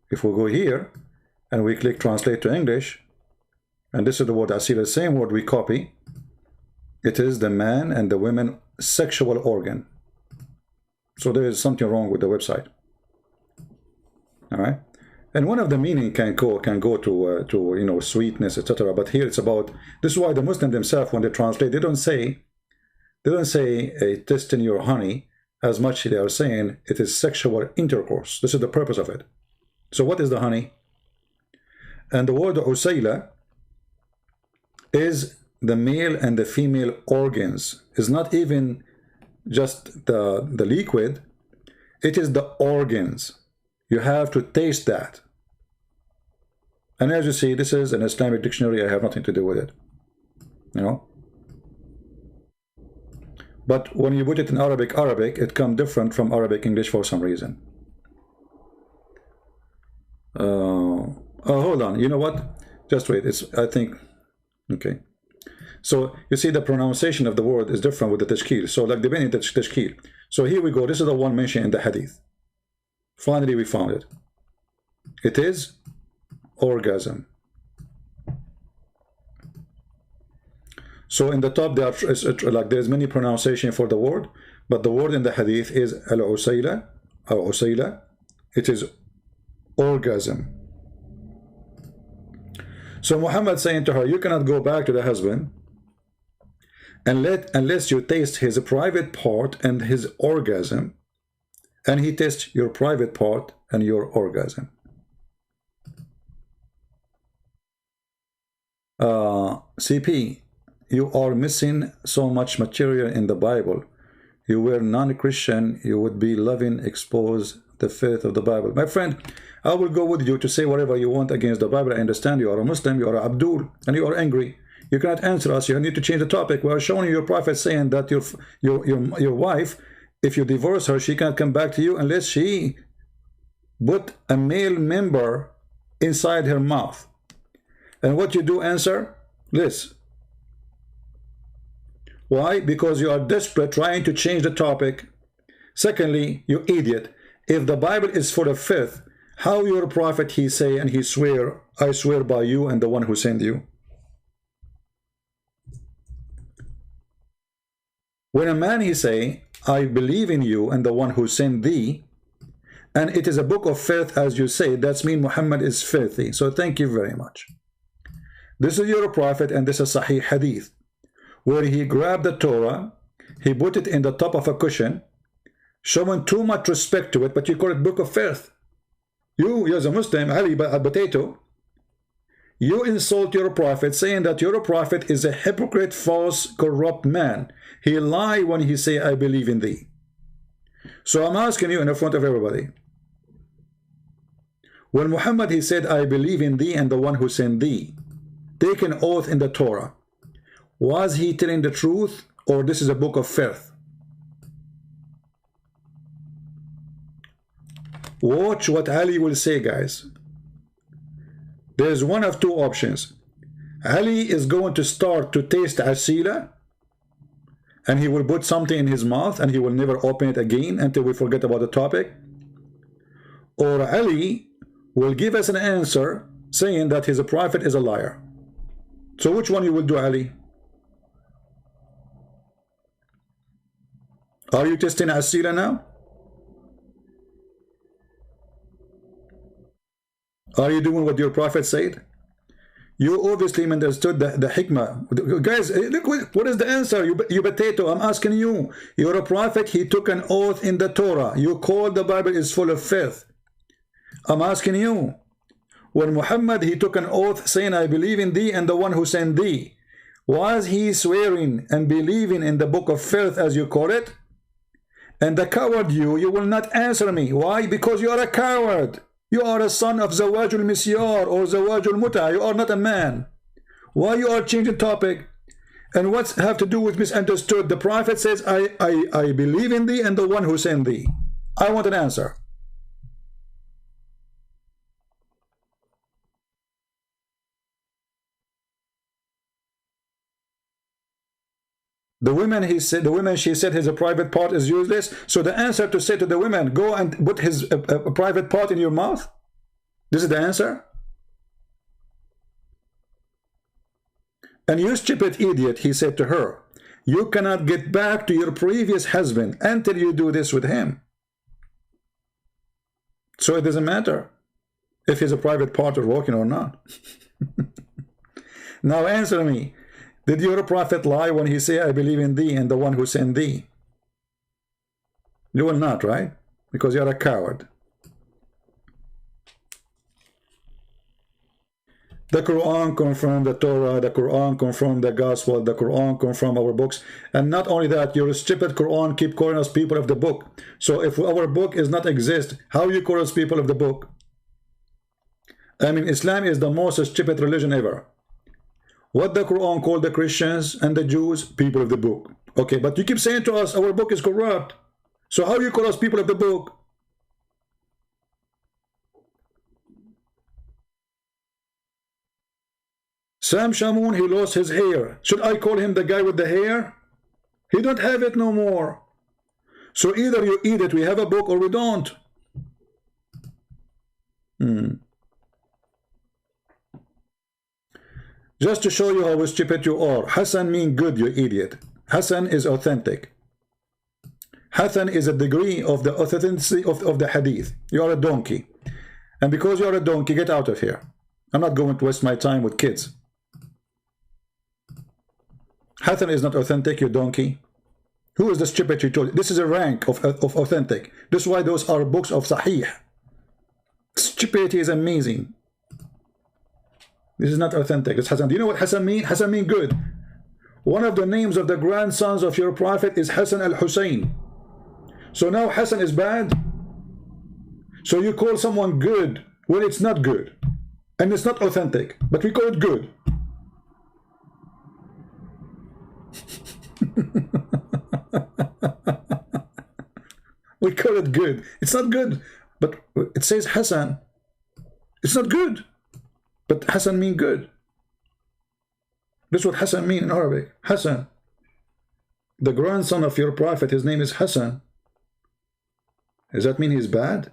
If we go here and we click translate to English, and this is the word I see, the same word we copy, it is the man and the women sexual organ. So there is something wrong with the website. All right, and one of the meaning can go to you know, sweetness, etc. But here it's about, this is why the Muslim themselves, when they translate, they don't say a test in your honey, as much they are saying it is sexual intercourse. This is the purpose of it. So what is the honey? And the word usayla is the male and the female organs. It's not even just the liquid, it is the organs. You have to taste that. And as you see, this is an Islamic dictionary. I have nothing to do with it, you know. But when you put it in Arabic, it comes different from Arabic English for some reason. Oh, hold on. You know what? Just wait. It's, I think, okay. So you see the pronunciation of the word is different with the tashkil. So like depending on the tashkil. So here we go. This is the one mentioned in the hadith. Finally, we found it. It is orgasm. So in the top there are like there's many pronunciation for the word, but the word in the hadith is al-usayla or usayla. It is orgasm. So Muhammad saying to her, you cannot go back to the husband unless you taste his private part and his orgasm, and he tastes your private part and your orgasm. CP, you are missing so much material in the Bible. You were non-Christian, you would be loving, expose the faith of the Bible. My friend, I will go with you to say whatever you want against the Bible. I understand you are a Muslim, you are Abdul, and you are angry. You cannot answer us. You need to change the topic. We are showing you your prophet saying that your wife, if you divorce her, she can't come back to you unless she put a male member inside her mouth. And what you do, answer this. Why? Because you are desperate trying to change the topic. Secondly, you idiot, if the Bible is full of filth, how your prophet he say and he swear, I swear by you and the one who sent you. When a man he say, I believe in you and the one who sent thee, and it is a book of filth as you say, that's mean Muhammad is filthy. So thank you very much. This is your prophet, and this is Sahih Hadith, where he grabbed the Torah, he put it in the top of a cushion, showing too much respect to it, but you call it book of filth. You as a Muslim, Ali a potato, you insult your prophet, saying that your prophet is a hypocrite, false, corrupt man. He lie when he say, I believe in thee. So I'm asking you in front of everybody, when Muhammad he said, I believe in thee and the one who sent thee, take an oath in the Torah, was he telling the truth, or this is a book of filth? Watch what Ali will say, guys. There's one of two options. Ali is going to start to taste asila, and he will put something in his mouth and he will never open it again until we forget about the topic. Or Ali will give us an answer saying that his prophet is a liar. So which one you will do, Ali? Are you testing asila now? Are you doing what your prophet said? You obviously understood the hikmah. Guys, look, what is the answer? You potato, I'm asking you. You're a prophet, he took an oath in the Torah. You call the Bible is full of filth. I'm asking you. When Muhammad, he took an oath saying, I believe in thee and the one who sent thee, was he swearing and believing in the book of filth as you call it? And the coward you will not answer me. Why? Because you are a coward. You are a son of Zawajul Misyar or Zawajul Mutta. You are not a man. Why you are changing topic? And what's have to do with misunderstood? The prophet says, I believe in thee and the one who sent thee. I want an answer. The women, she said his private part is useless. So the answer to say to the women, go and put his private part in your mouth? This is the answer? And you stupid idiot, he said to her, you cannot get back to your previous husband until you do this with him. So it doesn't matter if he's a private part or walking or not. Now answer me. Did your prophet lie when he said, I believe in thee and the one who sent thee? You will not, right? Because you're a coward. The Quran confirmed the Torah, the Quran confirmed the Gospel, the Quran confirmed our books. And not only that, your stupid Quran keep calling us people of the book. So if our book is not exist, how you call us people of the book? I mean, Islam is the most stupid religion ever. What the Quran called the Christians and the Jews, people of the book. Okay, but you keep saying to us, our book is corrupt. So how you call us people of the book? Sam Shamoun, he lost his hair. Should I call him the guy with the hair? He don't have it no more. So either you eat it, we have a book, or we don't. Just to show you how stupid you are, Hassan means good, you idiot. Hassan is authentic. Hassan is a degree of the authenticity of the hadith. You are a donkey. And because you are a donkey, get out of here. I'm not going to waste my time with kids. Hassan is not authentic, you donkey. Who is the stupid you told? This is a rank of authentic. This is why those are books of Sahih. Stupidity is amazing. This is not authentic. It's Hassan. Do you know what Hassan means? Hassan means good. One of the names of the grandsons of your prophet is Hassan al-Hussein. So now Hassan is bad? So you call someone good when it's not good. And it's not authentic. But we call it good. We call it good. It's not good. But it says Hassan. It's not good. But Hassan means good. This is what Hassan means in Arabic. Hassan. The grandson of your prophet, his name is Hassan. Does that mean he's bad?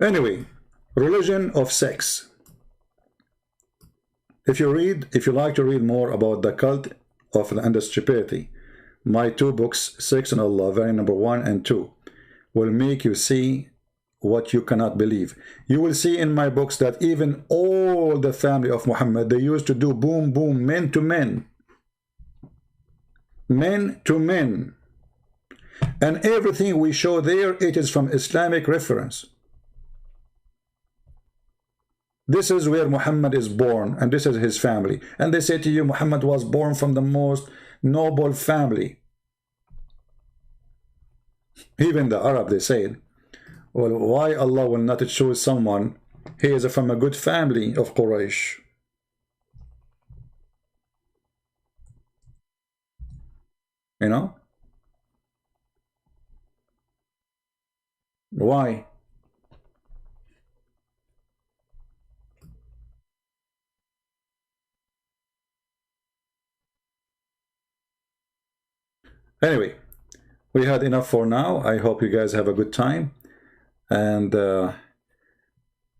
Anyway, religion of sex. If you like to read more about the cult of the stupidity, my two books, Sex and Allah, variant number 1 and 2, will make you see what you cannot believe. You will see in my books that even all the family of Muhammad, they used to do boom, boom, men to men. Men to men. And everything we show there, it is from Islamic reference. This is where Muhammad is born, and this is his family. And they say to you, Muhammad was born from the most noble family. Even the Arab, they said, well, why Allah will not choose someone? He is from a good family of Quraysh. You know? Why? Anyway, we had enough for now. I hope you guys have a good time. And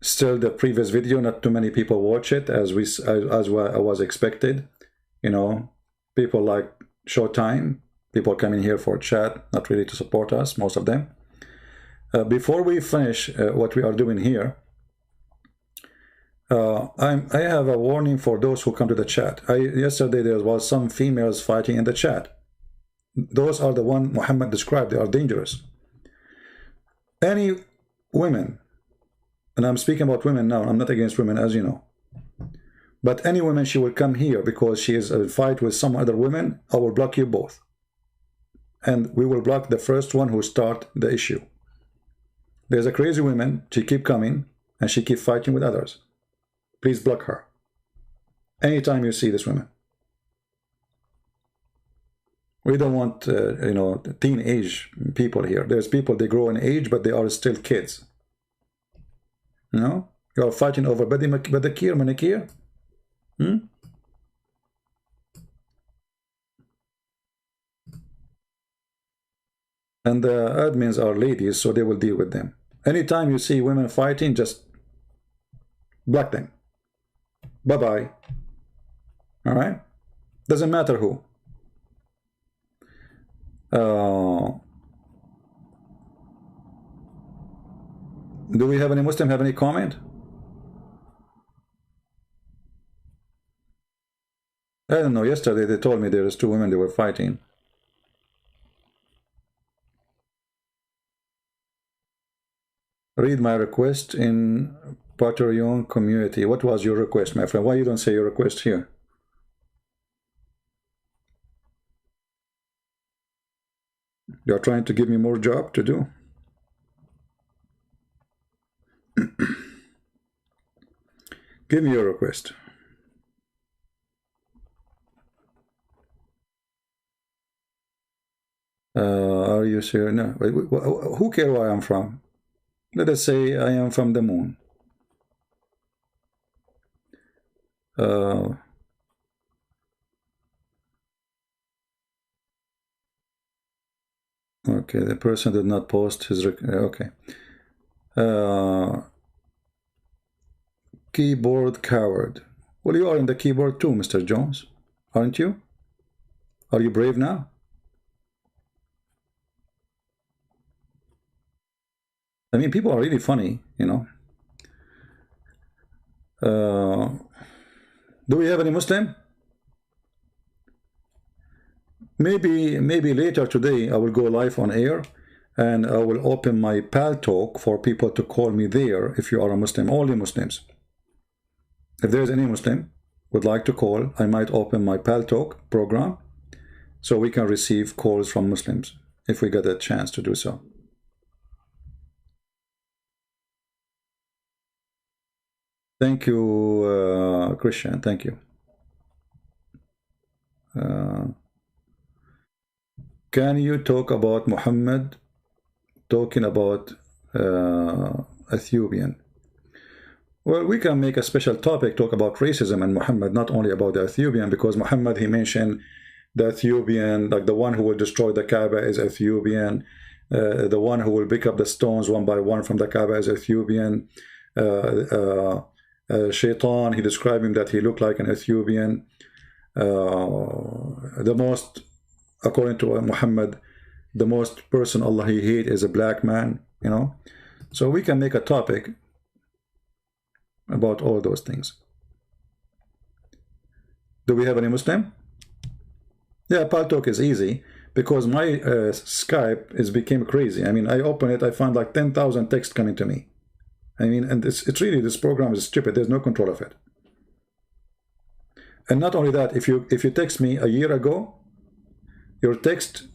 still the previous video, not too many people watch it as I was expected. You know, people like Showtime, people coming here for chat, not really to support us, most of them. Before we finish what we are doing here, I have a warning for those who come to the chat. Yesterday there was some females fighting in the chat. Those are the one Muhammad described. They are dangerous. Any women, and I'm speaking about women now, I'm not against women, as you know, but any woman, she will come here because she is in a fight with some other women, I will block you both. And we will block the first one who start the issue. There's a crazy woman, she keep coming, and she keep fighting with others. Please block her. Anytime you see this woman. We don't want, you know, teenage people here. There's people, they grow in age, but they are still kids. You know, you are fighting over pedicure, manicure. Hmm? And the admins are ladies, so they will deal with them. Anytime you see women fighting, just block them. Bye-bye. All right? Doesn't matter who. Do we have any Muslim have any comment? I don't know. Yesterday they told me there was 2 women they were fighting. Read my request in Patreon community. What was your request, my friend? Why you don't say your request here? You're trying to give me more job to do. Give me your request. Are you serious? No. Who cares where I'm from? Let us say I am from the moon. Okay, the person did not post his... Okay. Keyboard coward. Well, you are in the keyboard too, Mr. Jones. Aren't you? Are you brave now? I mean, people are really funny, you know. Do we have any Muslim? Maybe later today I will go live on air and I will open my Pal Talk for people to call me there if you are a Muslim, only Muslims. If there's any Muslim would like to call, I might open my Pal Talk program so we can receive calls from Muslims if we get a chance to do so. Thank you, Christian. Thank you. Can you talk about Muhammad talking about Ethiopian? Well, we can make a special topic, talk about racism and Muhammad, not only about the Ethiopian, because Muhammad, he mentioned the Ethiopian, like the one who will destroy the Kaaba is Ethiopian, the one who will pick up the stones one by one from the Kaaba is Ethiopian. Shaitan, he described him that he looked like an Ethiopian. The most, according to Muhammad, the most person Allah he hate is a black man, you know. So we can make a topic about all those things. Do we have any Muslim? Yeah, Pal Talk is easy because my Skype became crazy. I mean, I open it, I find like 10,000 texts coming to me. I mean, and it's really, this program is stupid. There's no control of it. And not only that, if you text me a year ago, your text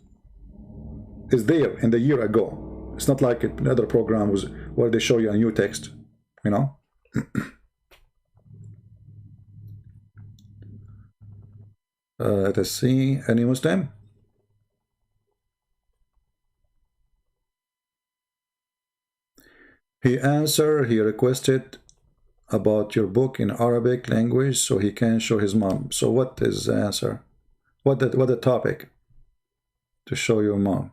is there in the year ago. It's not like another program where they show you a new text, you know. Let us see, any Muslim? He answered, he requested about your book in Arabic language so he can show his mom. So what is the answer? What the topic to show your mom?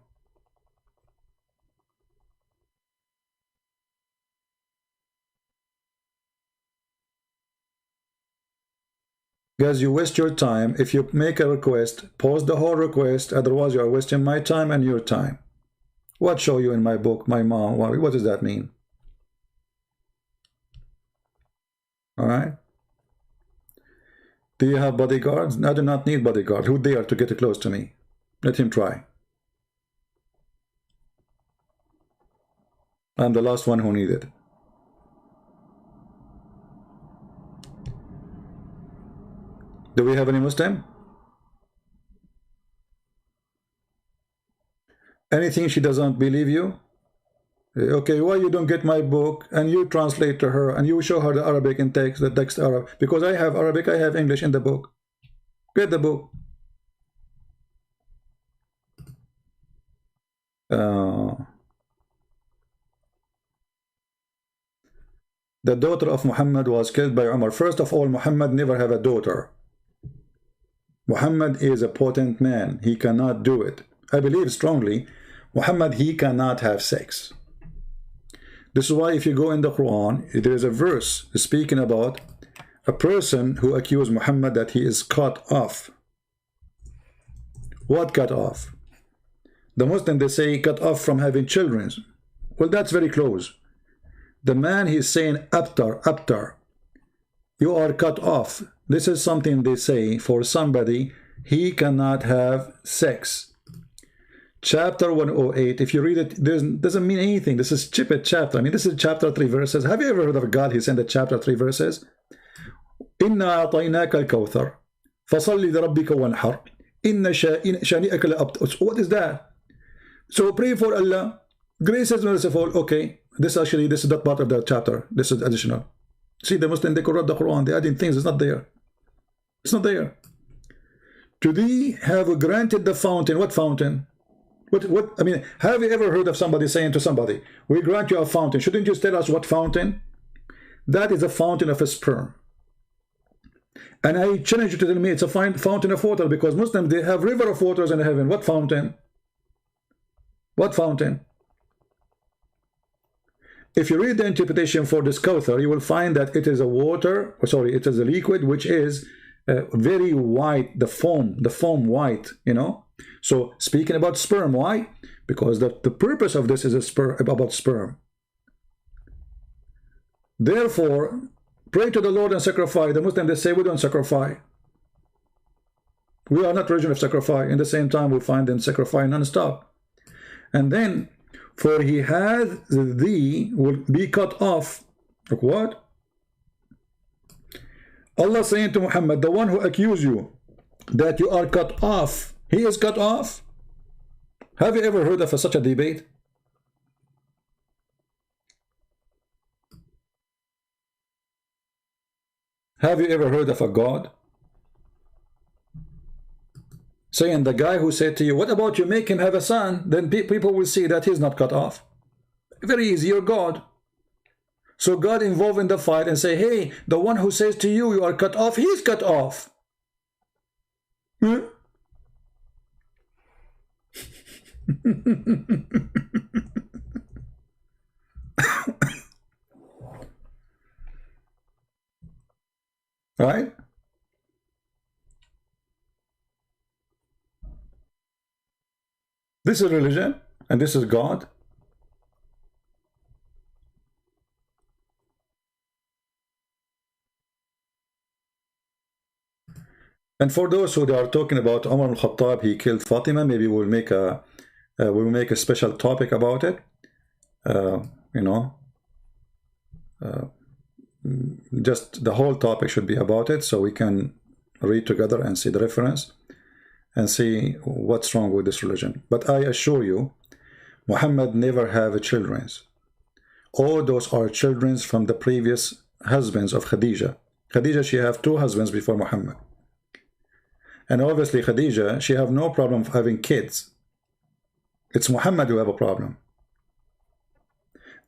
Guys, you waste your time. If you make a request, post the whole request, otherwise you are wasting my time and your time. What show you in my book, my mom? What does that mean? All right. Do you have bodyguards? I do not need bodyguard. Who dare to get close to me? Let him try. I'm the last one who needed it. Do we have any Muslim? Anything she doesn't believe you? Okay, why you don't get my book and you translate to her and you show her the Arabic in text, the text Arab? Because I have Arabic, I have English in the book. Get the book. the daughter of Muhammad was killed by Umar. First of all, Muhammad never have a daughter. Muhammad is a potent man. He cannot do it. I believe strongly, Muhammad, he cannot have sex. This is why if you go in the Quran, there is a verse speaking about a person who accused Muhammad that he is cut off. What cut off? The Muslims, they say cut off from having children. Well, that's very close. The man, he's saying abtar. You are cut off. This is something they say for somebody, he cannot have sex. Chapter 108, if you read it, doesn't mean anything. This is stupid chapter. I mean, this is chapter 3 verses. Have you ever heard of a God he sent a chapter 3 verses? Inna a'tainaka al-kawthar fasalli li rabbika wanhar inna shani'aka la-abtar. What is that? So pray for Allah. Grace is merciful. Okay, this is not part of the chapter. This is additional. See, the Muslim, they corrupt the Quran. They adding things. It's not there. It's not there. To thee have granted the fountain. What fountain? What? I mean, have you ever heard of somebody saying to somebody, we grant you a fountain? Shouldn't you tell us what fountain? That is a fountain of a sperm. And I challenge you to tell me it's a fountain of water, because Muslims, they have river of waters in heaven. What fountain? What fountain? If you read the interpretation for this Kawthar, you will find that it is a water, sorry, it is a liquid which is very white, the foam white, you know. So speaking about sperm, why? Because the purpose of this is about sperm. Therefore, pray to the Lord and sacrifice. The Muslims, they say we don't sacrifice. We are not religion of sacrifice. In the same time, we find them sacrifice non-stop. And then, for he has thee will be cut off. Like what? Allah saying to Muhammad, the one who accused you that you are cut off, he is cut off. Have you ever heard of such a debate? Have you ever heard of a God saying the guy who said to you, what about you make him have a son? Then people will see that he's not cut off. Very easy, you're God. So God involved in the fight and say, hey, the one who says to you, you are cut off, he's cut off. Hmm? Right? This is religion and this is God. And for those who are talking about Umar al-Khattab, he killed Fatima, maybe we'll make a special topic about it. You know, just the whole topic should be about it, so we can read together and see the reference and see what's wrong with this religion. But I assure you, Muhammad never have children. All those are children from the previous husbands of Khadija. Khadija, she have 2 husbands before Muhammad. And obviously Khadija, she have no problem having kids. It's Muhammad who have a problem.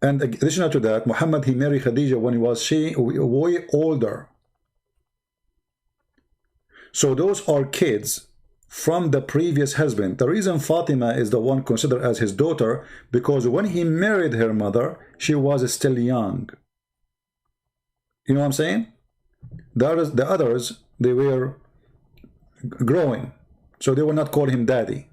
And additional to that, Muhammad, he married Khadija when he was way older. So those are kids from the previous husband. The reason Fatima is the one considered as his daughter, because when he married her mother, she was still young. You know what I'm saying? The others, they were growing, so they will not call him daddy.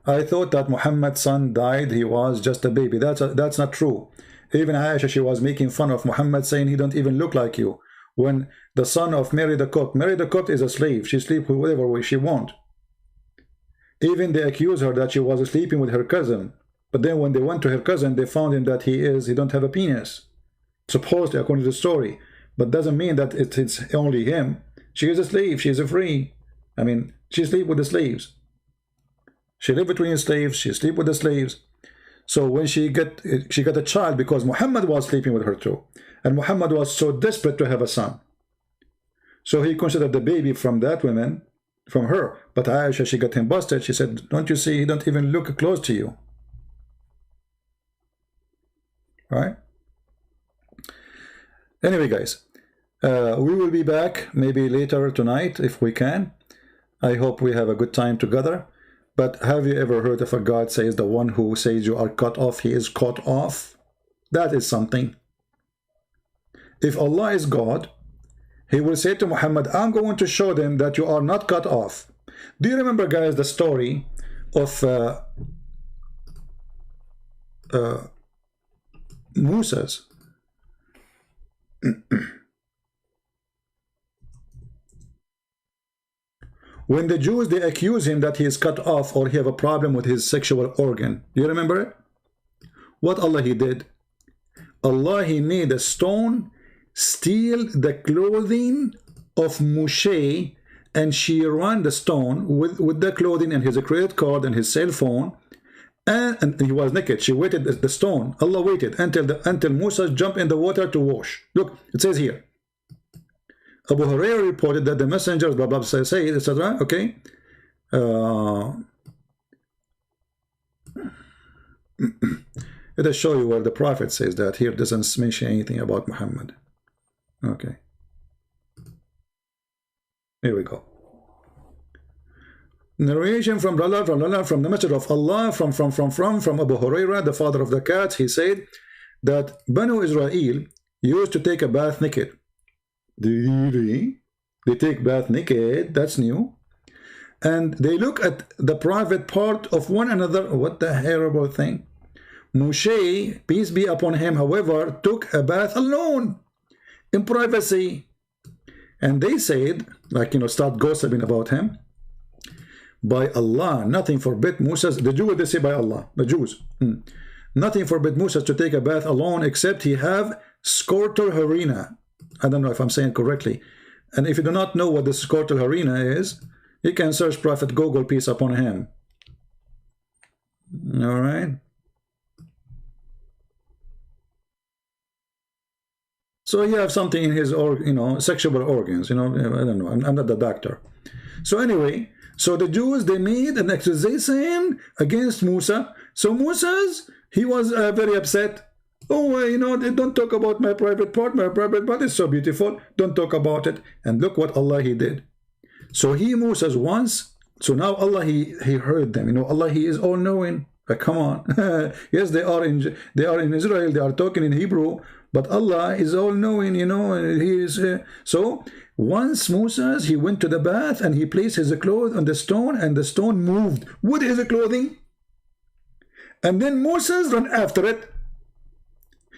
I thought that Muhammad's son died, he was just a baby. That's not true. Even Aisha, she was making fun of Muhammad, saying he don't even look like you. When the son of Mary the Copt is a slave. She sleeps with whatever way she wants. Even they accuse her that she was sleeping with her cousin. But then when they went to her cousin, they found him that he don't have a penis. Supposedly, according to the story. But doesn't mean that it's only him. She is a slave. She is a free. I mean, she sleeps with the slaves. She lived between slaves. She sleep with the slaves. So when she got a child, because Muhammad was sleeping with her too, and Muhammad was so desperate to have a son, so he considered the baby from that woman, from her. But Aisha, she got him busted. She said, "Don't you see? He don't even look close to you." Right? Anyway, guys, we will be back maybe later tonight if we can. I hope we have a good time together. But have you ever heard of a God says the one who says you are cut off, he is cut off? That is something. If Allah is God, he will say to Muhammad, I'm going to show them that you are not cut off. Do you remember, guys, the story of Moses? When the Jews, they accuse him that he is cut off or he have a problem with his sexual organ. Do you remember it? What Allah he did? Allah he made a stone steal the clothing of Moshe, and she ran the stone with the clothing and his credit card and his cell phone, and he was naked. She waited the stone. Allah waited until Musa jumped in the water to wash. Look, it says here. Abu Hurairah reported that the messengers, blah blah, say etc. Okay. Let us show you where the Prophet says that. Here doesn't mention anything about Muhammad. Okay. Here we go. Narration from the Messenger of Allah, from Abu Hurairah, the father of the cat. He said that Banu Israel used to take a bath naked. They take bath naked. That's new. And they look at the private part of one another. What the horrible thing. Moshe, peace be upon him, however, took a bath alone in privacy. And they said, like, start gossiping about him. By Allah, nothing forbid Moses, the Jews, they say by Allah, the Jews, nothing forbid Moses to take a bath alone except he have scortal harina. I don't know if I'm saying correctly. And if you do not know what the scortal harina is, you can search Prophet Google, peace upon him. All right. So he have something in his, sexual organs. I don't know. I'm not the doctor. So anyway, so the Jews, they made an accusation against Musa. So he was very upset. Oh, they don't talk about my private part. My private part is so beautiful. Don't talk about it. And look what Allah he did. So Moses once. So now Allah he heard them. Allah he is all knowing. Come on. Yes, they are in Israel. They are talking in Hebrew. But Allah is all knowing, he is. So once Moses, he went to the bath and he placed his clothes on the stone, and the stone moved with his clothing. And then Moses ran after it,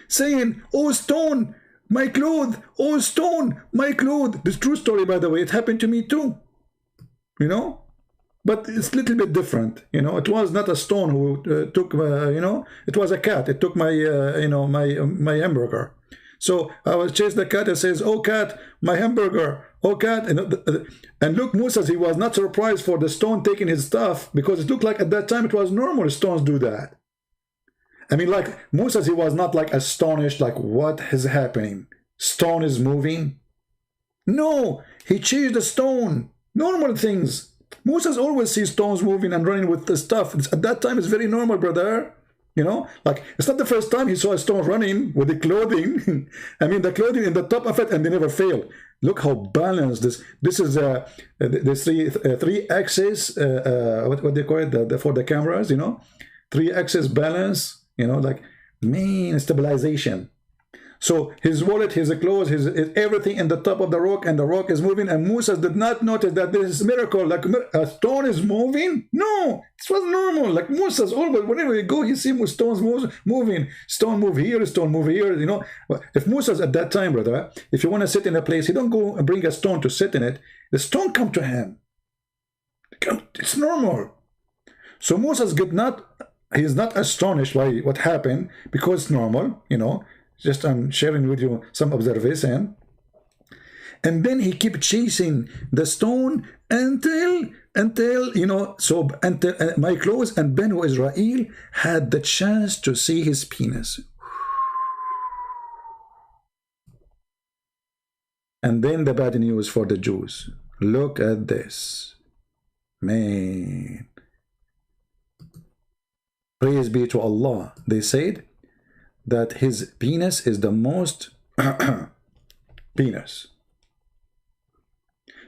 saying, "Oh stone, my clothes! Oh stone, my clothes!" This true story, by the way. It happened to me too. But it's a little bit different. It was not a stone who took, it was a cat. It took my, my hamburger. So I was chasing the cat and says, "Oh cat, my hamburger. Oh cat." And look, Moses, he was not surprised for the stone taking his stuff, because it looked like at that time it was normal. Stones do that. I mean, like Moses, he was not like astonished, like what is happening? Stone is moving? No, he chased the stone. Normal things. Moses always sees stones moving and running with the stuff. At that time, it's very normal, brother. Like it's not the first time he saw a stone running with the clothing. I mean, the clothing in the top of it, and they never fail. Look how balanced this is. This three axis. What they call it for the cameras. 3-axis balance. Like main stabilization. So his wallet, his clothes, his everything in the top of the rock, and the rock is moving. And Moses did not notice that this is a miracle. Like a stone is moving. No, it was normal. Like Moses always, whenever you go, he sees stones moving. Stone move here, stone move here. If Moses at that time, brother, if you want to sit in a place, he don't go and bring a stone to sit in it. The stone come to him. It's normal. So Moses he's not astonished by what happened, because it's normal. Just I'm sharing with you some observation. And then he kept chasing the stone until my clothes and Banu Israel had the chance to see his penis. And then the bad news for the Jews. Look at this. Man. Praise be to Allah. They said that his penis is the most penis.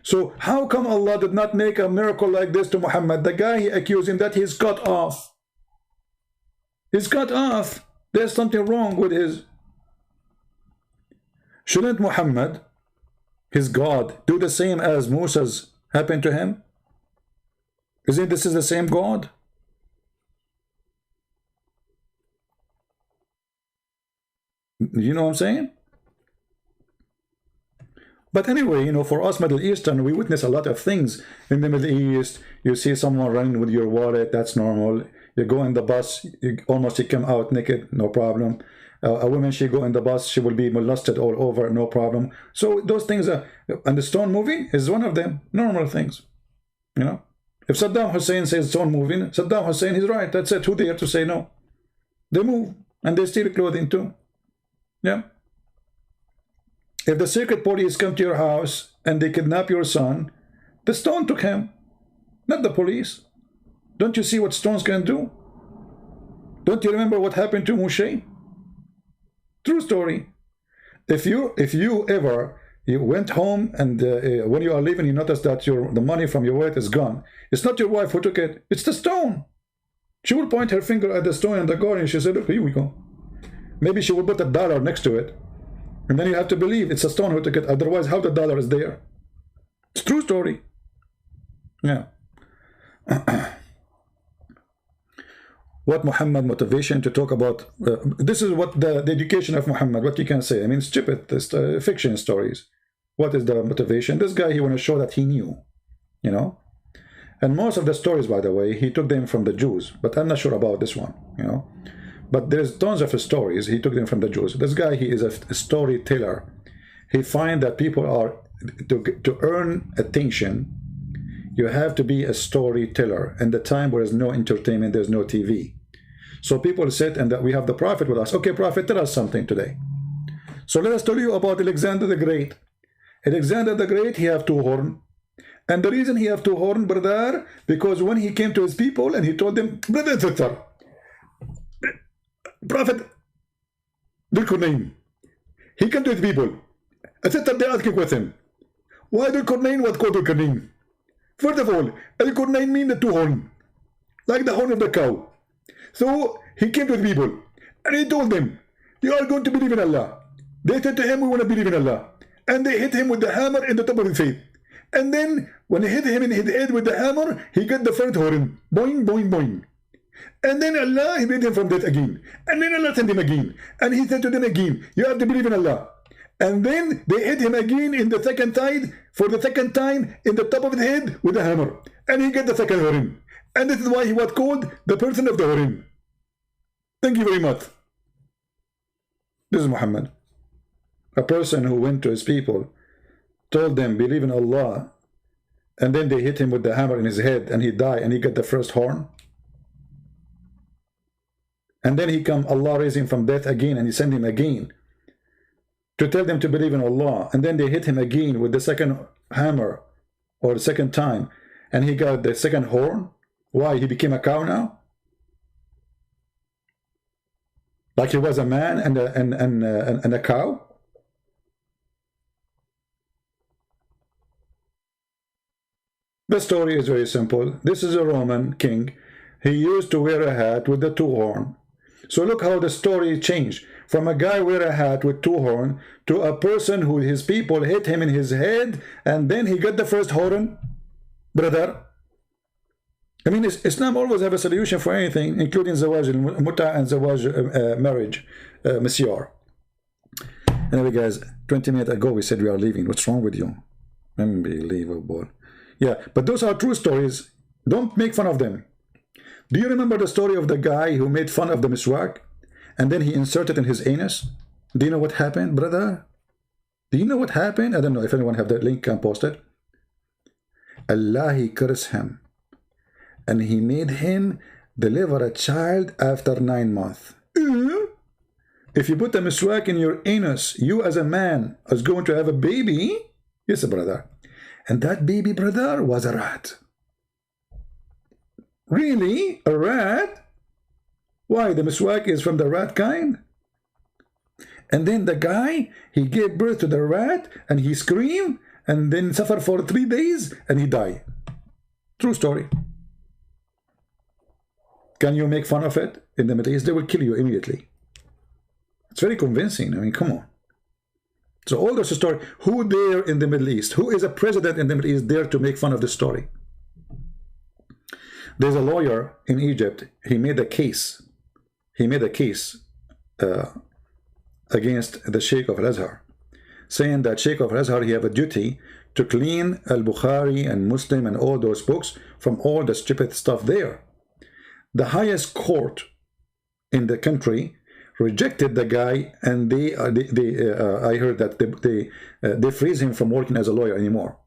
So how come Allah did not make a miracle like this to Muhammad? The guy, he accused him that he's cut off. He's cut off. There's something wrong with his... Shouldn't Muhammad, his God, do the same as Musa's happened to him? Isn't this is the same God? You know what I'm saying? But anyway, you know, for us Middle Eastern, we witness a lot of things in the Middle East. You see someone running with your wallet, that's normal. You go in the bus, you come out naked, no problem. A woman, she go in the bus, she will be molested all over, no problem. So those things are, and the stone moving is one of them, normal things, you know. If Saddam Hussein says stone moving, Saddam Hussein, he's right, that's it. Who dare to say no? They move, and they steal clothing too. Yeah. If the secret police come to your house and they kidnap your son, the stone took him, not the police. Don't you see what stones can do? Don't you remember what happened to Moshe? True story. If you ever went home and when you are leaving, you notice that the money from your wallet is gone. It's not your wife who took it. It's the stone. She will point her finger at the stone in the garden and she said, "Look, here we go." Maybe she will put $1 next to it. And then you have to believe it's a stone who took it. Otherwise, how the dollar is there? It's true story. Yeah. What Muhammad motivation to talk about? This is what the education of Muhammad, what you can say. I mean, stupid fiction stories. What is the motivation? This guy, he want to show that he knew, you know. And most of the stories, by the way, he took them from the Jews. But I'm not sure about this one, you know. But there's tons of stories. He took them from the Jews. This guy, he is a storyteller. He finds that people are, to earn attention, you have to be a storyteller. And the time where there's no entertainment, there's no TV. So people sit and that we have the Prophet with us. Okay, Prophet, tell us something today. So let us tell you about Alexander the Great. Alexander the Great, he have 2 horns. And the reason he have 2 horns, brother, because when he came to his people and he told them, brother, sister, Prophet Dhul-Qarnayn, he came to his people. I said that they asking question. Why Dhul-Qarnayn was called Dhul-Qarnayn? First of all, Dhul-Qarnayn means the 2 horns, like the horn of the cow. So he came to his people and he told them, you are going to believe in Allah. They said to him, we want to believe in Allah. And they hit him with the hammer in the top of his head. And then when he hit him in his head with the hammer, he got the first horn. Boing, boing, boing. And then Allah, he made him from death again. And then Allah sent him again. And he said to them again, you have to believe in Allah. And then they hit him again in the second tide, for the second time, in the top of his head with a hammer. And he got the second horn. And this is why he was called the person of the horn. Thank you very much. This is Muhammad. A person who went to his people, told them, believe in Allah, and then they hit him with the hammer in his head, and he died, and he got the first horn. And then Allah raised him from death again, and he sent him again to tell them to believe in Allah. And then they hit him again with the second hammer, or the second time, and he got the second horn. Why? He became a cow now? Like he was a man and a cow? The story is very simple. This is a Roman king. He used to wear a hat with the 2 horns. So look how the story changed. From a guy wear a hat with 2 horns to a person who his people hit him in his head, and then he got the first horn. Brother, I mean, Islam always have a solution for anything, including Zawaj Mutta and Zawaj marriage, Misyar. Anyway, guys, 20 minutes ago we said we are leaving. What's wrong with you? Unbelievable. Yeah, but those are true stories. Don't make fun of them. Do you remember the story of the guy who made fun of the miswak and then he inserted in his anus? Do you know what happened, brother? Do you know what happened? I don't know if anyone have that link, can post it. Allah, he cursed him. And he made him deliver a child after 9 months. If you put a miswak in your anus, you as a man is going to have a baby. Yes, brother. And that baby, brother, was a rat. Really? A rat? Why? The miswak is from the rat kind? And then the guy, he gave birth to the rat, and he screamed, and then suffered for 3 days, and he died. True story. Can you make fun of it? In the Middle East, they will kill you immediately. It's very convincing. I mean, come on. So all this story, who there in the Middle East? Who is a president in the Middle East there to make fun of this story? There's a lawyer in Egypt. He made a case. He made a case against the Sheikh of Al-Azhar, saying that Sheikh of Al-Azhar, he have a duty to clean Al-Bukhari and Muslim and all those books from all the stupid stuff there. The highest court in the country rejected the guy, and I heard that they freeze him from working as a lawyer anymore.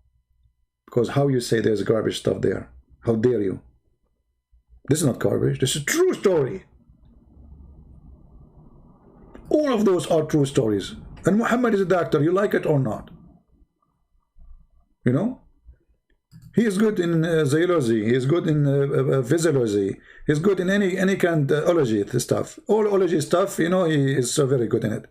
Because how you say there's garbage stuff there? How dare you? This is not garbage. This is a true story. All of those are true stories. And Muhammad is a doctor. You like it or not? You know? He is good in zoology. He is good in physiology. He's good in any kind of ology stuff. All ology stuff, you know, he is so very good in it.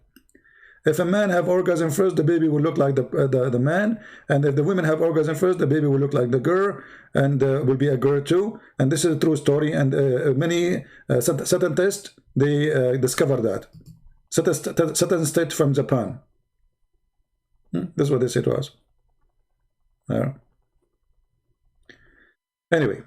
If a man have orgasm first, the baby will look like the man. And if the women have orgasm first, the baby will look like the girl, and will be a girl too. And this is a true story. And many scientists, they discovered that. Certain state from Japan. That's what they say to us. Anyway,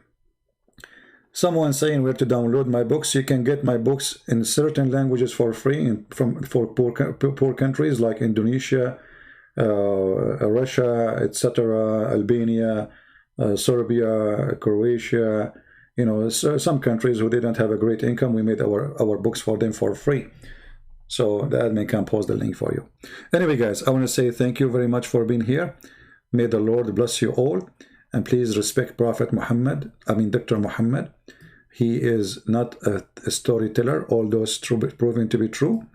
someone saying where to download my books. You can get my books in certain languages for free for poor countries like Indonesia, Russia, etc., Albania, Serbia, Croatia. You know, some countries who didn't have a great income, we made our books for them for free. So the admin can post the link for you. Anyway, guys, I want to say thank you very much for being here. May the Lord bless you all. And please respect Prophet Muhammad, Dr. Muhammad. He is not a storyteller, although it's proven to be true.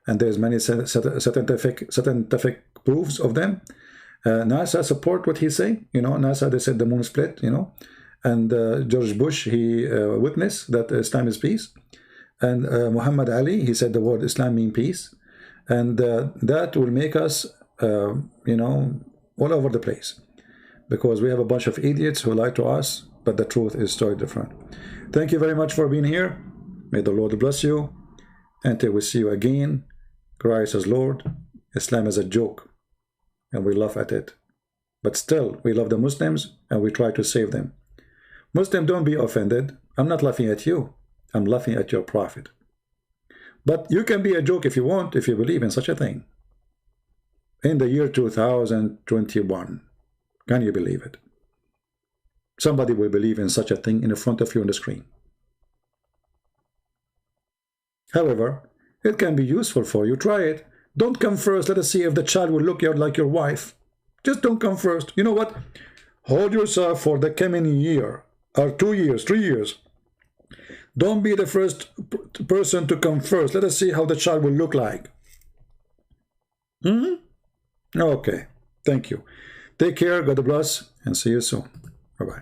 And there's many scientific proofs of them. NASA support what he say. You know, NASA, they said the moon split, you know. And George Bush, he witnessed that Islam is peace. And Muhammad Ali, he said the word Islam means peace. And that will make us, you know, all over the place. Because we have a bunch of idiots who lie to us, but the truth is totally different. Thank you very much for being here. May the Lord bless you. Until we see you again, Christ as Lord, Islam is a joke, and we laugh at it. But still, we love the Muslims, and we try to save them. Muslim, don't be offended. I'm not laughing at you. I'm laughing at your prophet. But you can be a joke if you want, if you believe in such a thing. In the year 2021. Can you believe it? Somebody will believe in such a thing in front of you on the screen. However, it can be useful for you. Try it. Don't come first. Let us see if the child will look out like your wife. Just don't come first. You know what? Hold yourself for the coming year, or 2 years, 3 years. Don't be the first person to come first. Let us see how the child will look like. Okay. Thank you. Take care, God bless, and see you soon. Bye-bye.